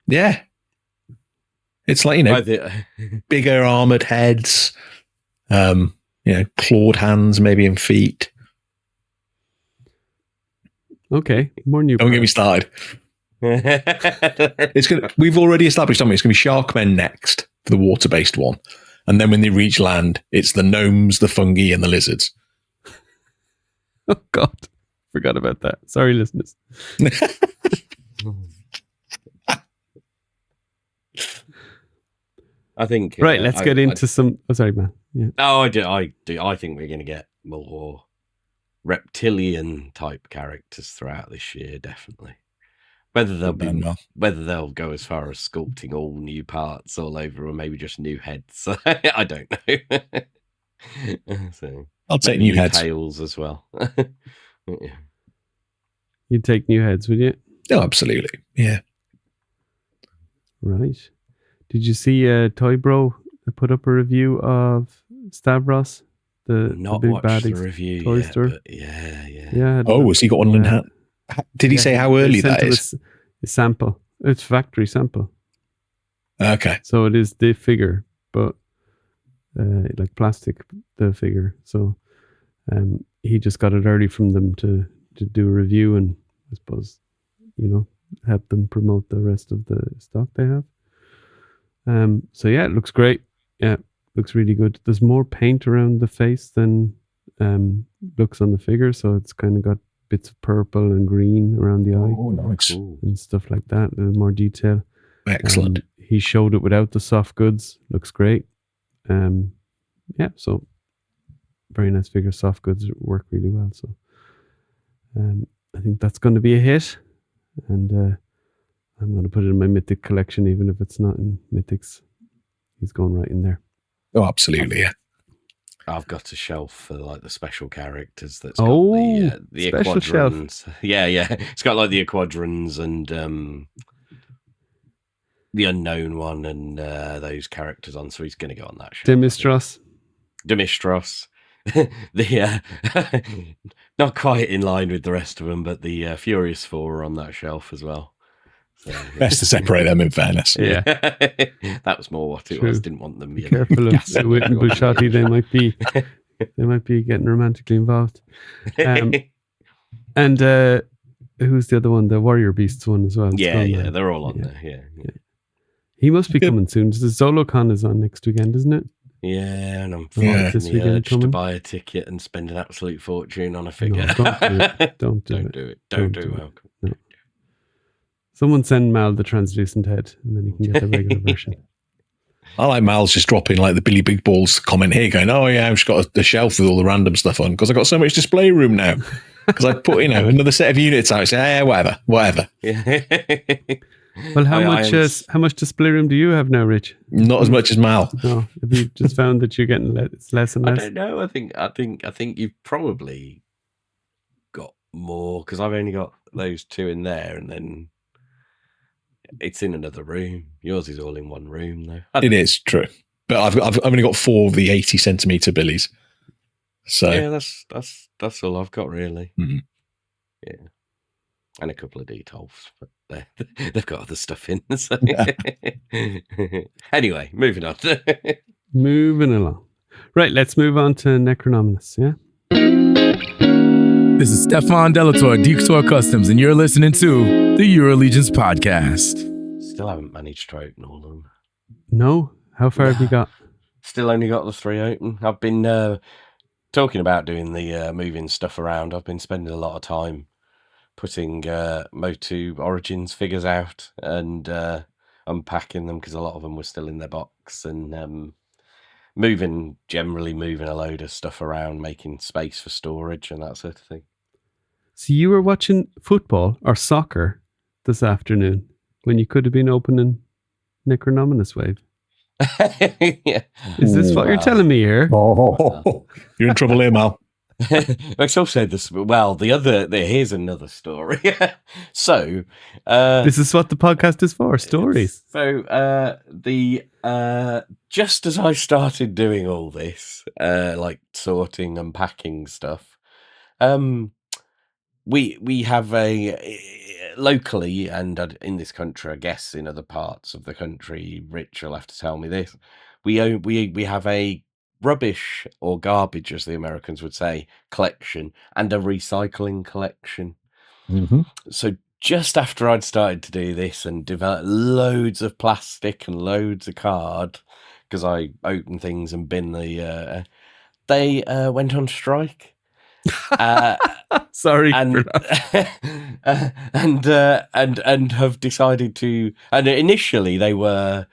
Yeah. It's like, bigger armored heads, clawed hands, maybe, and feet. Okay, more new. Don't get me started. We've already established something. It's going to be Sharkmen next for the water-based one. And then when they reach land, it's the gnomes, the fungi, and the lizards. Oh, God. Forgot about that. Sorry, listeners. I think right. Let's get into some. Oh, sorry, man. Yeah. No, I do. I think we're going to get more reptilian type characters throughout this year. Definitely. Whether they'll go as far as sculpting all new parts all over, or maybe just new heads. I don't know. So I'll take new heads. Tails as well. Yeah. You'd take new heads, would you? Oh, absolutely. Yeah. Right. Did you see Toy Bro put up a review of Stavros, the Not big watched bad the review toy yet, store? but yeah. Yeah. Oh, has he got one in hand? Did he say how early that is? A sample. It's factory sample. Okay. So it is the figure, but like plastic, the figure. So he just got it early from them to do a review and I suppose, help them promote the rest of the stock they have. So yeah, it looks great. Yeah, looks really good. There's more paint around the face than looks on the figure, so it's kind of got bits of purple and green around the eye. Oh, nice. And stuff like that. A little more detail. Excellent. He showed it without the soft goods. Looks great. Yeah, so very nice figure. Soft goods work really well. So I think that's going to be a hit. And I'm going to put it in my Mythic collection, even if it's not in Mythics. He's going right in there. Oh, absolutely, yeah. I've got a shelf for like the special characters that's got the special Aquadrons. shelf. Yeah. It's got like the Aquadrons and the unknown one and those characters on, so he's going to go on that shelf. Demistros. The not quite in line with the rest of them, but the Furious Four are on that shelf as well. So, best to separate them, in fairness. Yeah. That was more what it was. Didn't want them. Be careful of Witt and Bushotti. They might be getting romantically involved. And who's the other one? The Warrior Beasts one as well. Yeah, they're all on there. Yeah. He must be coming soon. The ZoloCon is on next weekend, isn't it? Yeah, and I'm this the weekend urge to buy a ticket and spend an absolute fortune on a figure. No, don't do it. Don't do it. Don't do it. No. Someone send Mal the translucent head, and then he can get the regular version. I like Mal's just dropping like the Billy Big Balls comment here, going, "Oh yeah, I've just got a shelf with all the random stuff on because I've got so much display room now." Because I put another set of units out. Say, yeah, whatever. Well, how much display room do you have now, Rich? Not as much as Mal. No, have you just found that you're getting less and less? I don't know. I think you've probably got more because I've only got those two in there, and then it's in another room. Yours is all in one room, though. It is true, but I've only got 4 of the 80 centimeter Billies. So yeah, that's all I've got really. Mm-hmm. Yeah, and a couple of Detolfs, but they've got other stuff in. So. Anyway, moving on. Moving along. Right, let's move on to Necronominus. Yeah. This is Stefan Delator, Detour Customs, and you're listening to the Eurolegions podcast. Still haven't managed to open all of them. No? How far have you got? Still only got the 3 open. I've been talking about doing the moving stuff around. I've been spending a lot of time putting Motu Origins figures out and unpacking them because a lot of them were still in their box and generally moving a load of stuff around, making space for storage and that sort of thing. So you were watching football or soccer this afternoon when you could have been opening Necronominus Wave. Yeah. Is this what you're telling me here? Oh, you're in trouble here, Mal. I also said this. Well, here's another story. So, this is what the podcast is for: stories. So, just as I started doing all this, like sorting and packing stuff, we have locally and in this country, I guess in other parts of the country, Rich will have to tell me this. We have a rubbish or garbage, as the Americans would say, collection and a recycling collection. Mm-hmm. So just after I'd started to do this and develop loads of plastic and loads of card, because I open things and bin they went on strike. Sorry, and and have decided to. And initially they were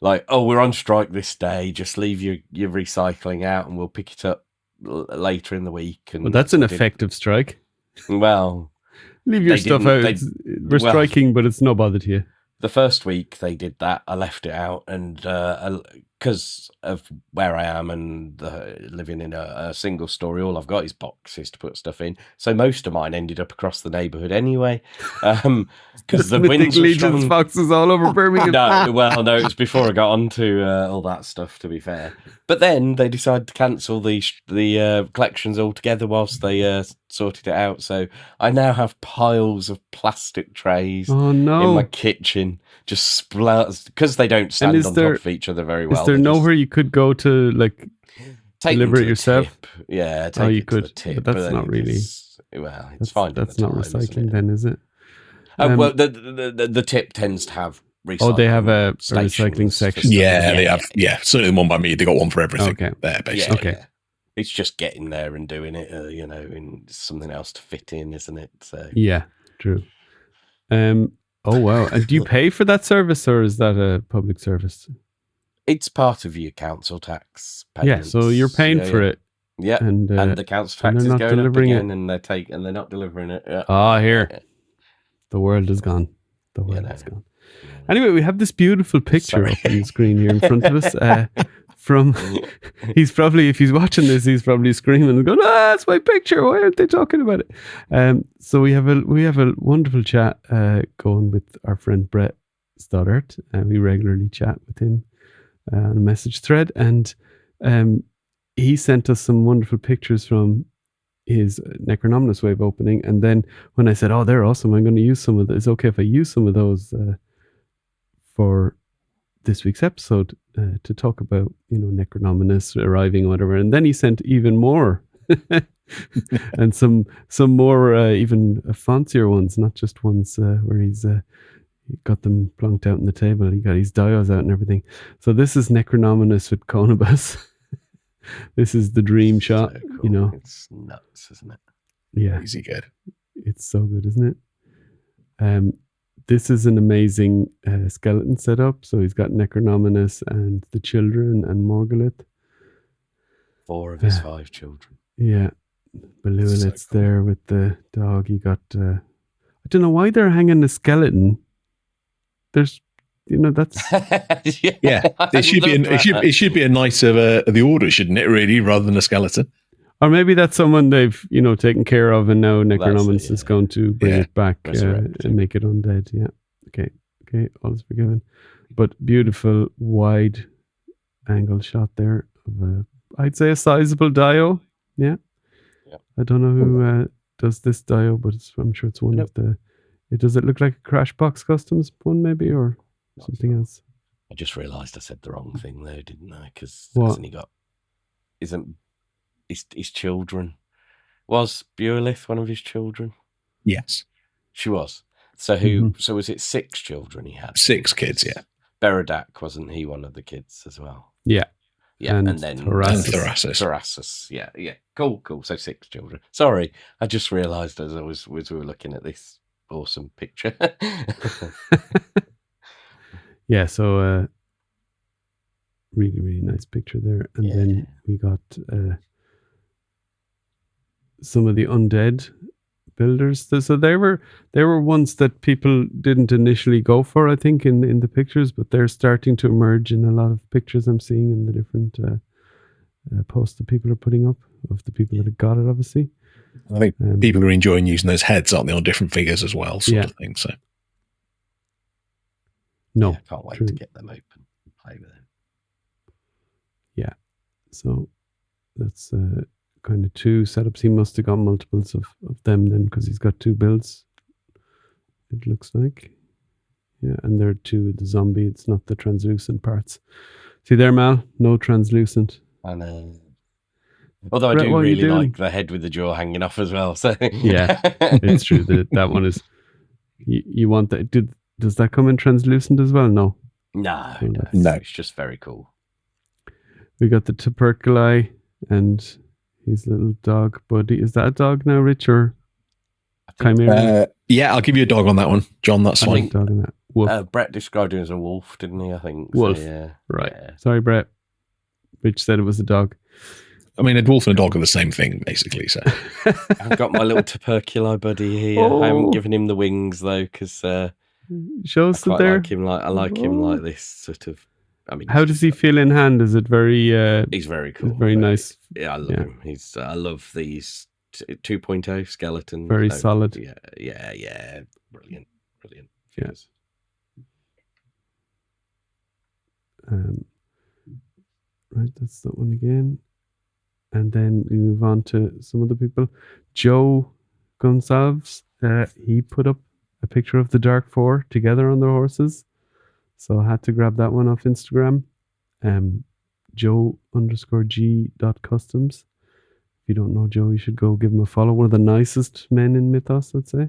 like, "Oh, we're on strike this day. Just leave your recycling out, and we'll pick it up later in the week." And well, that's an effective strike. Well, leave your stuff out. We're striking, but it's no bother to you. the first week they did that, I left it out, and because of where I am and living in a single story, all I've got is boxes to put stuff in. So most of mine ended up across the neighbourhood anyway. Because the winds were strong. Boxes all over Birmingham. No, it was before I got onto all that stuff, to be fair. But then they decided to cancel the collections altogether whilst they sorted it out. So I now have piles of plastic trays in my kitchen, just because they don't stand on top of each other very well. Is there nowhere you could go to deliver it yourself? Tip. Yeah, take it to the tip. But that's not really. It's fine. That's not recycling, then, is it? Well, the tip tends to have recycling. Oh, they have a recycling section. Yeah, they have. Yeah, certainly the one by me. They got one for everything. Okay. There, basically. Okay. Yeah. It's just getting there and doing it, and something else to fit in, isn't it? So yeah, true. Oh wow! And do you pay for that service, or is that a public service? It's part of your council tax payments. Yeah, so you're paying for it. Yeah, and the council tax is going up again, and they're not delivering it. Yeah. Here. Yeah. The world is gone. The world is gone. Anyway, we have this beautiful picture up on the screen here in front of us. He's probably, if he's watching this, he's probably screaming and going, "That's my picture! Why aren't they talking about it?" So we have a wonderful chat going with our friend Brett Stoddart. We regularly chat with him on a message thread, and he sent us some wonderful pictures from his Necronominus wave opening. And then when I said, "Oh, they're awesome, I'm going to use some of those. It's okay if I use some of those for this week's episode to talk about, Necronominus arriving or whatever." And then he sent even more and some more even fancier ones, not just ones where he's got them plunked out on the table. He got his dials out and everything. So this is Necronominus with Conobus. This is the dream shot, so cool. It's nuts, isn't it? Yeah. Easy good. It's so good, isn't it? This is an amazing skeleton setup. So he's got Necronominus and the children and Morgulith. 4 of his 5 children. Yeah. Beluilit's there with the dog. He got, I don't know why they're hanging the skeleton. There's, that's... Yeah. It should be a knight of the order, shouldn't it, really, rather than a skeleton? Or maybe that's someone they've, taken care of, and now Necronominus is going to bring it back and make it undead. Yeah. Okay. All is forgiven. But beautiful wide angle shot there of I'd say a sizable dio. Yeah. I don't know who does this dio, but I'm sure it's one of the. Does it look like a Crashbox Customs one, maybe, or something else? I just realised I said the wrong thing there, didn't I? Because isn't his children? Was Beulith one of his children? Yes, she was. So who? So was it 6 children he had? 6 kids, yeah. Beradak, wasn't he one of the kids as well? Yeah. And then Thorasis. Yeah. Cool. So 6 children. Sorry, I just realised as we were looking at this awesome picture. Yeah, so really, really nice picture there. And then we got some of the undead builders. So they were ones that people didn't initially go for, I think, in the pictures, but they're starting to emerge in a lot of pictures I'm seeing in the different posts that people are putting up of the people that have got it, obviously. I think people are enjoying using those heads, aren't they, on different figures as well, sort of thing. So, no, I can't wait to get them open and play with them. Yeah, so that's kind of 2 setups. He must have got multiples of them then, because he's got 2 builds. It looks like, and there are 2 of the zombie. It's not the translucent parts. See there, Mal? No translucent. I know. Although Brett, I do really like the head with the jaw hanging off as well. So yeah, it's true. That one is. You want that? Does that come in translucent as well? No. No. It's just very cool. We got the tuberculi and his little dog buddy. Is that a dog now, Rich, or chimera? Yeah, I'll give you a dog on that one, John. That's fine. Dog on that. Wolf. Brett described him as a wolf, didn't he? I think wolf. So, yeah. Right. Yeah. Sorry, Brett. Rich said it was a dog. I mean, a dwarf and a dog are the same thing, basically. So I've got my little tuberculi buddy here. I haven't given him the wings though, because Show us it there. I like him like this sort of. I mean, how does he feel in hand? Is it very? He's very cool. Very nice. Yeah, I love him. I love these 2.0 skeletons. Very solid. Yeah. Brilliant. Yes. Right, that's that one again. And then we move on to some other people. Joe Gonsalves, he put up a picture of the Dark Four together on their horses. So I had to grab that one off Instagram. Joe_G.customs. If you don't know Joe, you should go give him a follow. One of the nicest men in Mythos, I'd say.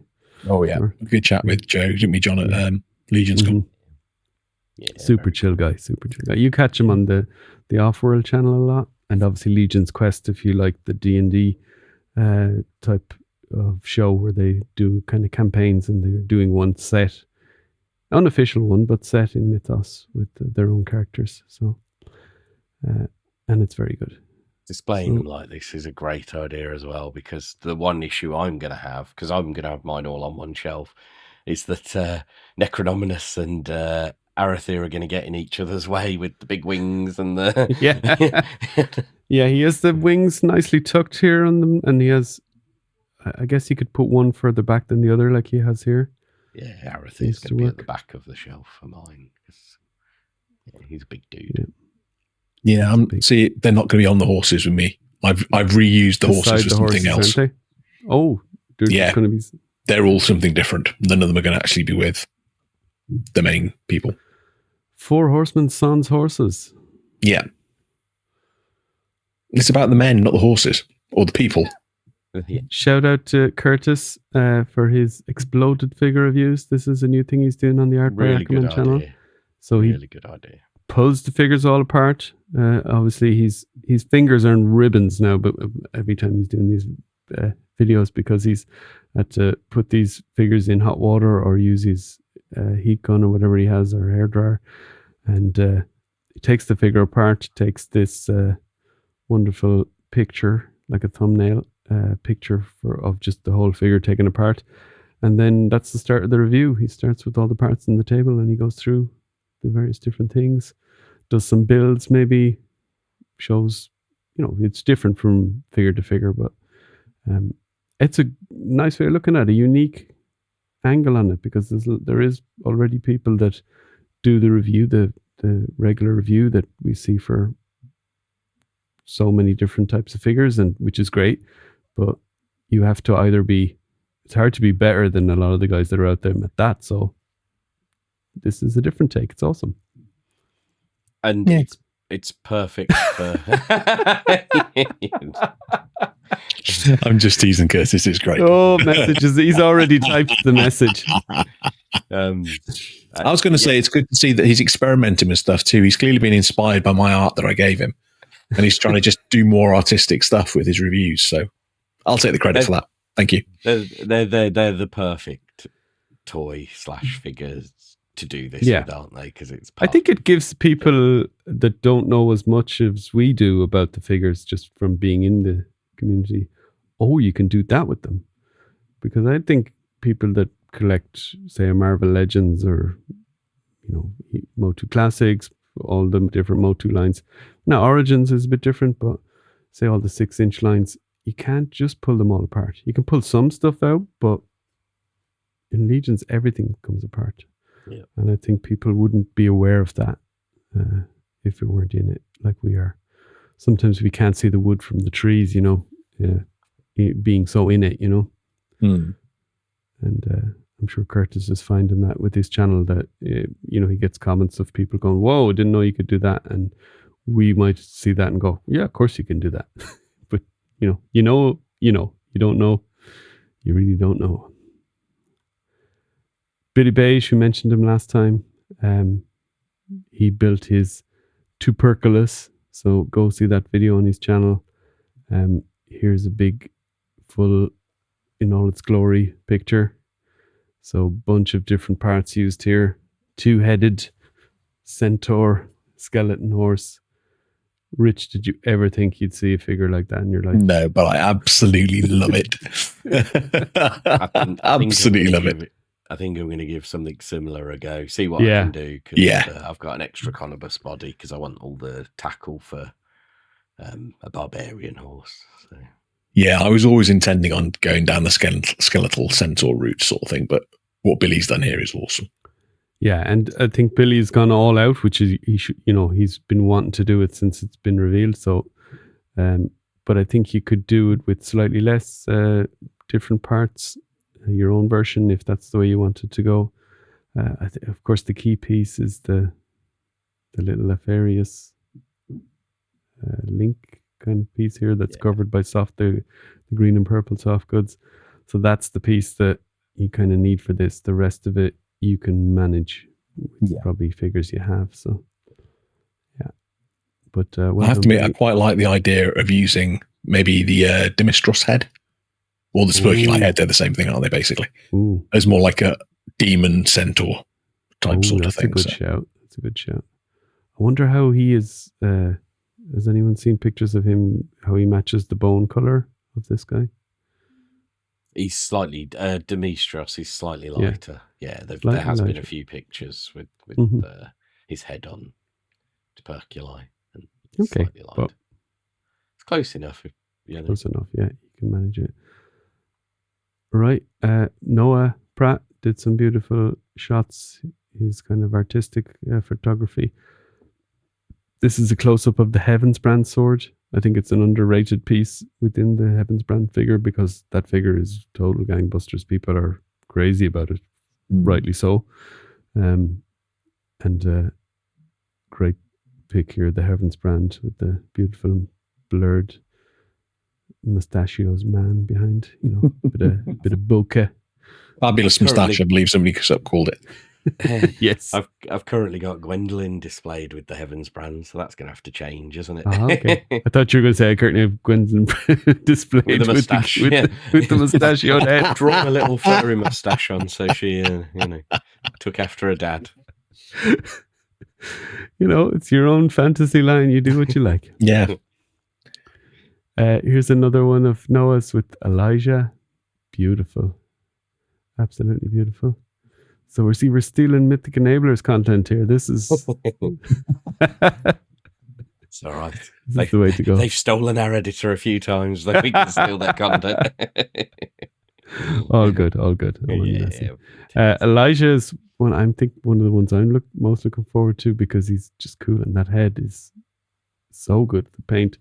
Oh, yeah. Good chat with Joe. Didn't we, John, at Legion's Con? Yeah, super chill guy. You catch him on the Off-World channel a lot. And obviously Legion's Quest, if you like the D&D type of show where they do kind of campaigns and they're doing one set, unofficial one, but set in Mythos with their own characters. So, and it's very good. Displaying them like this is a great idea as well, because the one issue I'm going to have, because I'm going to have mine all on one shelf, is that Necronominus and Arathir are going to get in each other's way with the big wings and the... Yeah, he has the wings nicely tucked here on them, and he has, I guess you could put one further back than the other like he has here. Yeah, Arathir's going to be at the back of the shelf for mine, because he's a big dude. Yeah, see, they're not going to be on the horses with me. I've reused the horses for something else. Oh, yeah, going to be... they're all something different. None of them are going to actually be with the main people. 4 Horsemen Sans horses. Yeah. It's about the men, not the horses or the people. Shout out to Curtis for his exploded figure reviews. This is a new thing he's doing on the Art by Ackerman channel. So really good idea. Pulls the figures all apart. Obviously, his fingers are in ribbons now, but every time he's doing these videos, because he's had to put these figures in hot water or use his heat gun or whatever he has, or hairdryer, and he takes the figure apart, takes this wonderful picture, like a thumbnail picture of just the whole figure taken apart, and then that's the start of the review. He starts with all the parts on the table and he goes through the various different things, does some builds, maybe shows, it's different from figure to figure, but it's a nice way of looking at it, a unique angle on it, because there is already people that do the review, the regular review that we see for so many different types of figures, and which is great, but you have to either it's hard to be better than a lot of the guys that are out there at that, so this is a different take. It's awesome. And it's perfect for... I'm just teasing Curtis. It's great. Oh, messages. He's already typed the message. I was going to say it's good to see that he's experimenting with stuff too. He's clearly been inspired by my art that I gave him, and he's trying to just do more artistic stuff with his reviews. So I'll take the credit for that. Thank you. They're the perfect toy / figures to do this with, aren't they? Because I think it gives people that don't know as much as we do about the figures, just from being in the community, you can do that with them. Because I think people that collect, say, a Marvel Legends or Motu Classics, all the different Motu lines. Now Origins is a bit different, but say all the 6-inch lines, you can't just pull them all apart. You can pull some stuff out, but in Legions everything comes apart. Yeah. And I think people wouldn't be aware of that if we weren't in it like we are. Sometimes we can't see the wood from the trees, being so in it, And I'm sure Curtis is finding that with his channel that, he gets comments of people going, whoa, I didn't know you could do that. And we might see that and go, yeah, of course you can do that. But, you don't know. You really don't know. Billy Beige, who mentioned him last time, he built his Tuberculous. So go see that video on his channel. Here's a big, full, in all its glory picture. So bunch of different parts used here. 2-headed centaur, skeleton horse. Rich, did you ever think you'd see a figure like that in your life? No, but I absolutely love it. Absolutely love it. I think I'm going to give something similar a go. See what I can do. Cause, I've got an extra conibus body because I want all the tackle for a barbarian horse. So. Yeah, I was always intending on going down the skeletal centaur route sort of thing, but what Billy's done here is awesome. Yeah, and I think Billy's gone all out, which is he's been wanting to do it since it's been revealed. So, but I think you could do it with slightly less different parts, your own version, if that's the way you wanted to go. Of course, the key piece is the little Nefarious link kind of piece here that's covered by the green and purple soft goods. So that's the piece that you kind of need for this. The rest of it you can manage with probably figures you have. So yeah, but I have to admit, I quite like the idea of using maybe the Dimistros head or the Spurculi head. They're the same thing, aren't they? Basically, as more like a demon centaur type sort of thing. That's a good shout. That's a good shout. I wonder how he is. Has anyone seen pictures of him? How he matches the bone color of this guy? He's slightly Dimistros. He's slightly lighter. Yeah, there has been a few pictures with his head on tuberculi and slightly lighter. But it's close enough. Close enough. Yeah, you can manage it. Right. Noah Pratt did some beautiful shots. His kind of artistic photography. This is a close-up of the Heavensbrand sword. I think it's an underrated piece within the Heavensbrand figure because that figure is total gangbusters. People are crazy about it, rightly so. And great pick here, the Heavensbrand with the beautiful blurred mustachios man behind, bit of bokeh. Fabulous moustache, I believe somebody called it. Yes. I've currently got Gwendolyn displayed with the Heavensbrand, so that's going to have to change, isn't it? Okay. I thought you were going to say I currently have Gwendolyn displayed with the moustache, with the mustachioed head. Drawn a little furry moustache on, so she, took after her dad. It's your own fantasy line. You do what you like. Yeah. Here's another one of Noah's with Elijah. Beautiful. Absolutely beautiful. So we're stealing Mythic Enablers content here. This is... It's all right. This is the way to go. They've stolen our editor a few times. We can steal their content. All good. Elijah is one of the ones I'm most looking forward to because he's just cool and that head is so good. The paint.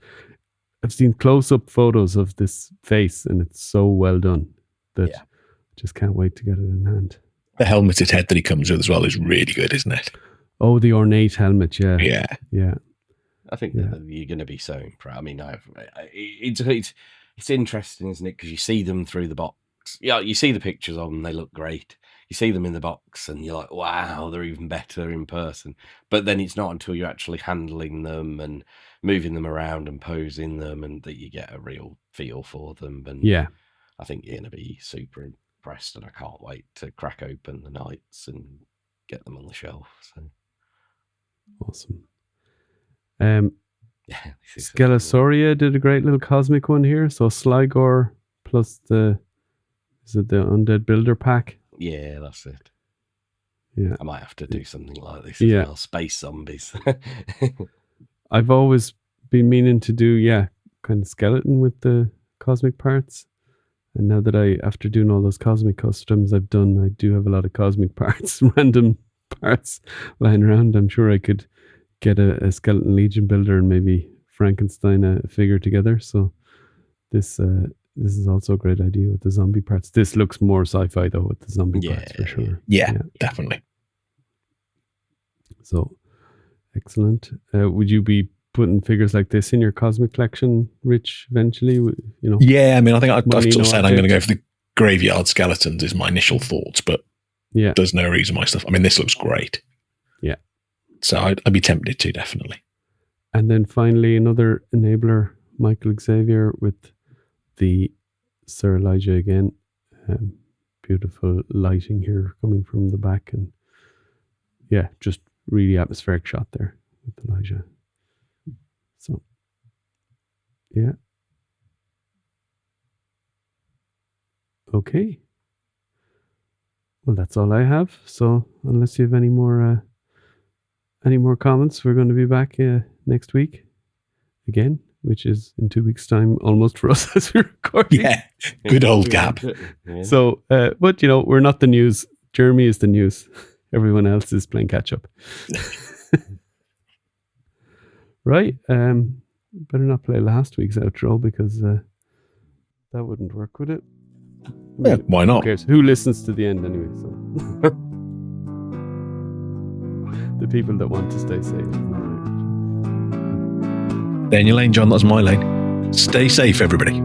I've seen close-up photos of this face and it's so well done that I just can't wait to get it in hand. The helmeted head that he comes with as well is really good, isn't it? Oh, the ornate helmet, yeah. Yeah. I think that you're going to be so proud. I mean, it's interesting, isn't it? Because you see them through the box. Yeah, you see the pictures of them, they look great. You see them in the box and you're like, wow, they're even better in person. But then it's not until you're actually handling them and moving them around and posing them and that you get a real feel for them. And I think you're going to be super impressed and I can't wait to crack open the Knights and get them on the shelf. So awesome. Skelasauria did a great little cosmic one here. So Sligor plus the Undead Builder pack. Yeah, that's it. Yeah, I might have to do something like this as well. Space zombies. I've always been meaning to do kind of skeleton with the cosmic parts. And now that after doing all those cosmic customs I do have a lot of cosmic parts, random parts lying around. I'm sure I could get a skeleton legion builder and maybe Frankenstein a figure together. So this is also a great idea with the zombie parts. This looks more sci-fi though with the zombie parts for sure. Yeah, definitely. So excellent. Would you be putting figures like this in your cosmic collection, Rich, eventually? Yeah, I mean, I think I've sort of said I'm going to go for the graveyard skeletons is my initial thoughts, but there's no reason my stuff. I mean, this looks great. Yeah. So I'd be tempted to, definitely. And then finally, another enabler, Michael Xavier with the Sir Elijah again. Beautiful lighting here coming from the back. And just really atmospheric shot there with Elijah. So, okay. Well, that's all I have. So unless you have any more comments, we're going to be back next week again, which is in 2 weeks' time, almost for us as we record. Yeah, good old gap. Yeah. So, but we're not the news. Jeremy is the news. Everyone else is playing catch up. Right. Better not play last week's outro because that wouldn't work, would it? Yeah, why not? Who cares? Who listens to the end anyway? So the people that want to stay safe. Then your lane, John. That's my lane. Stay safe, everybody.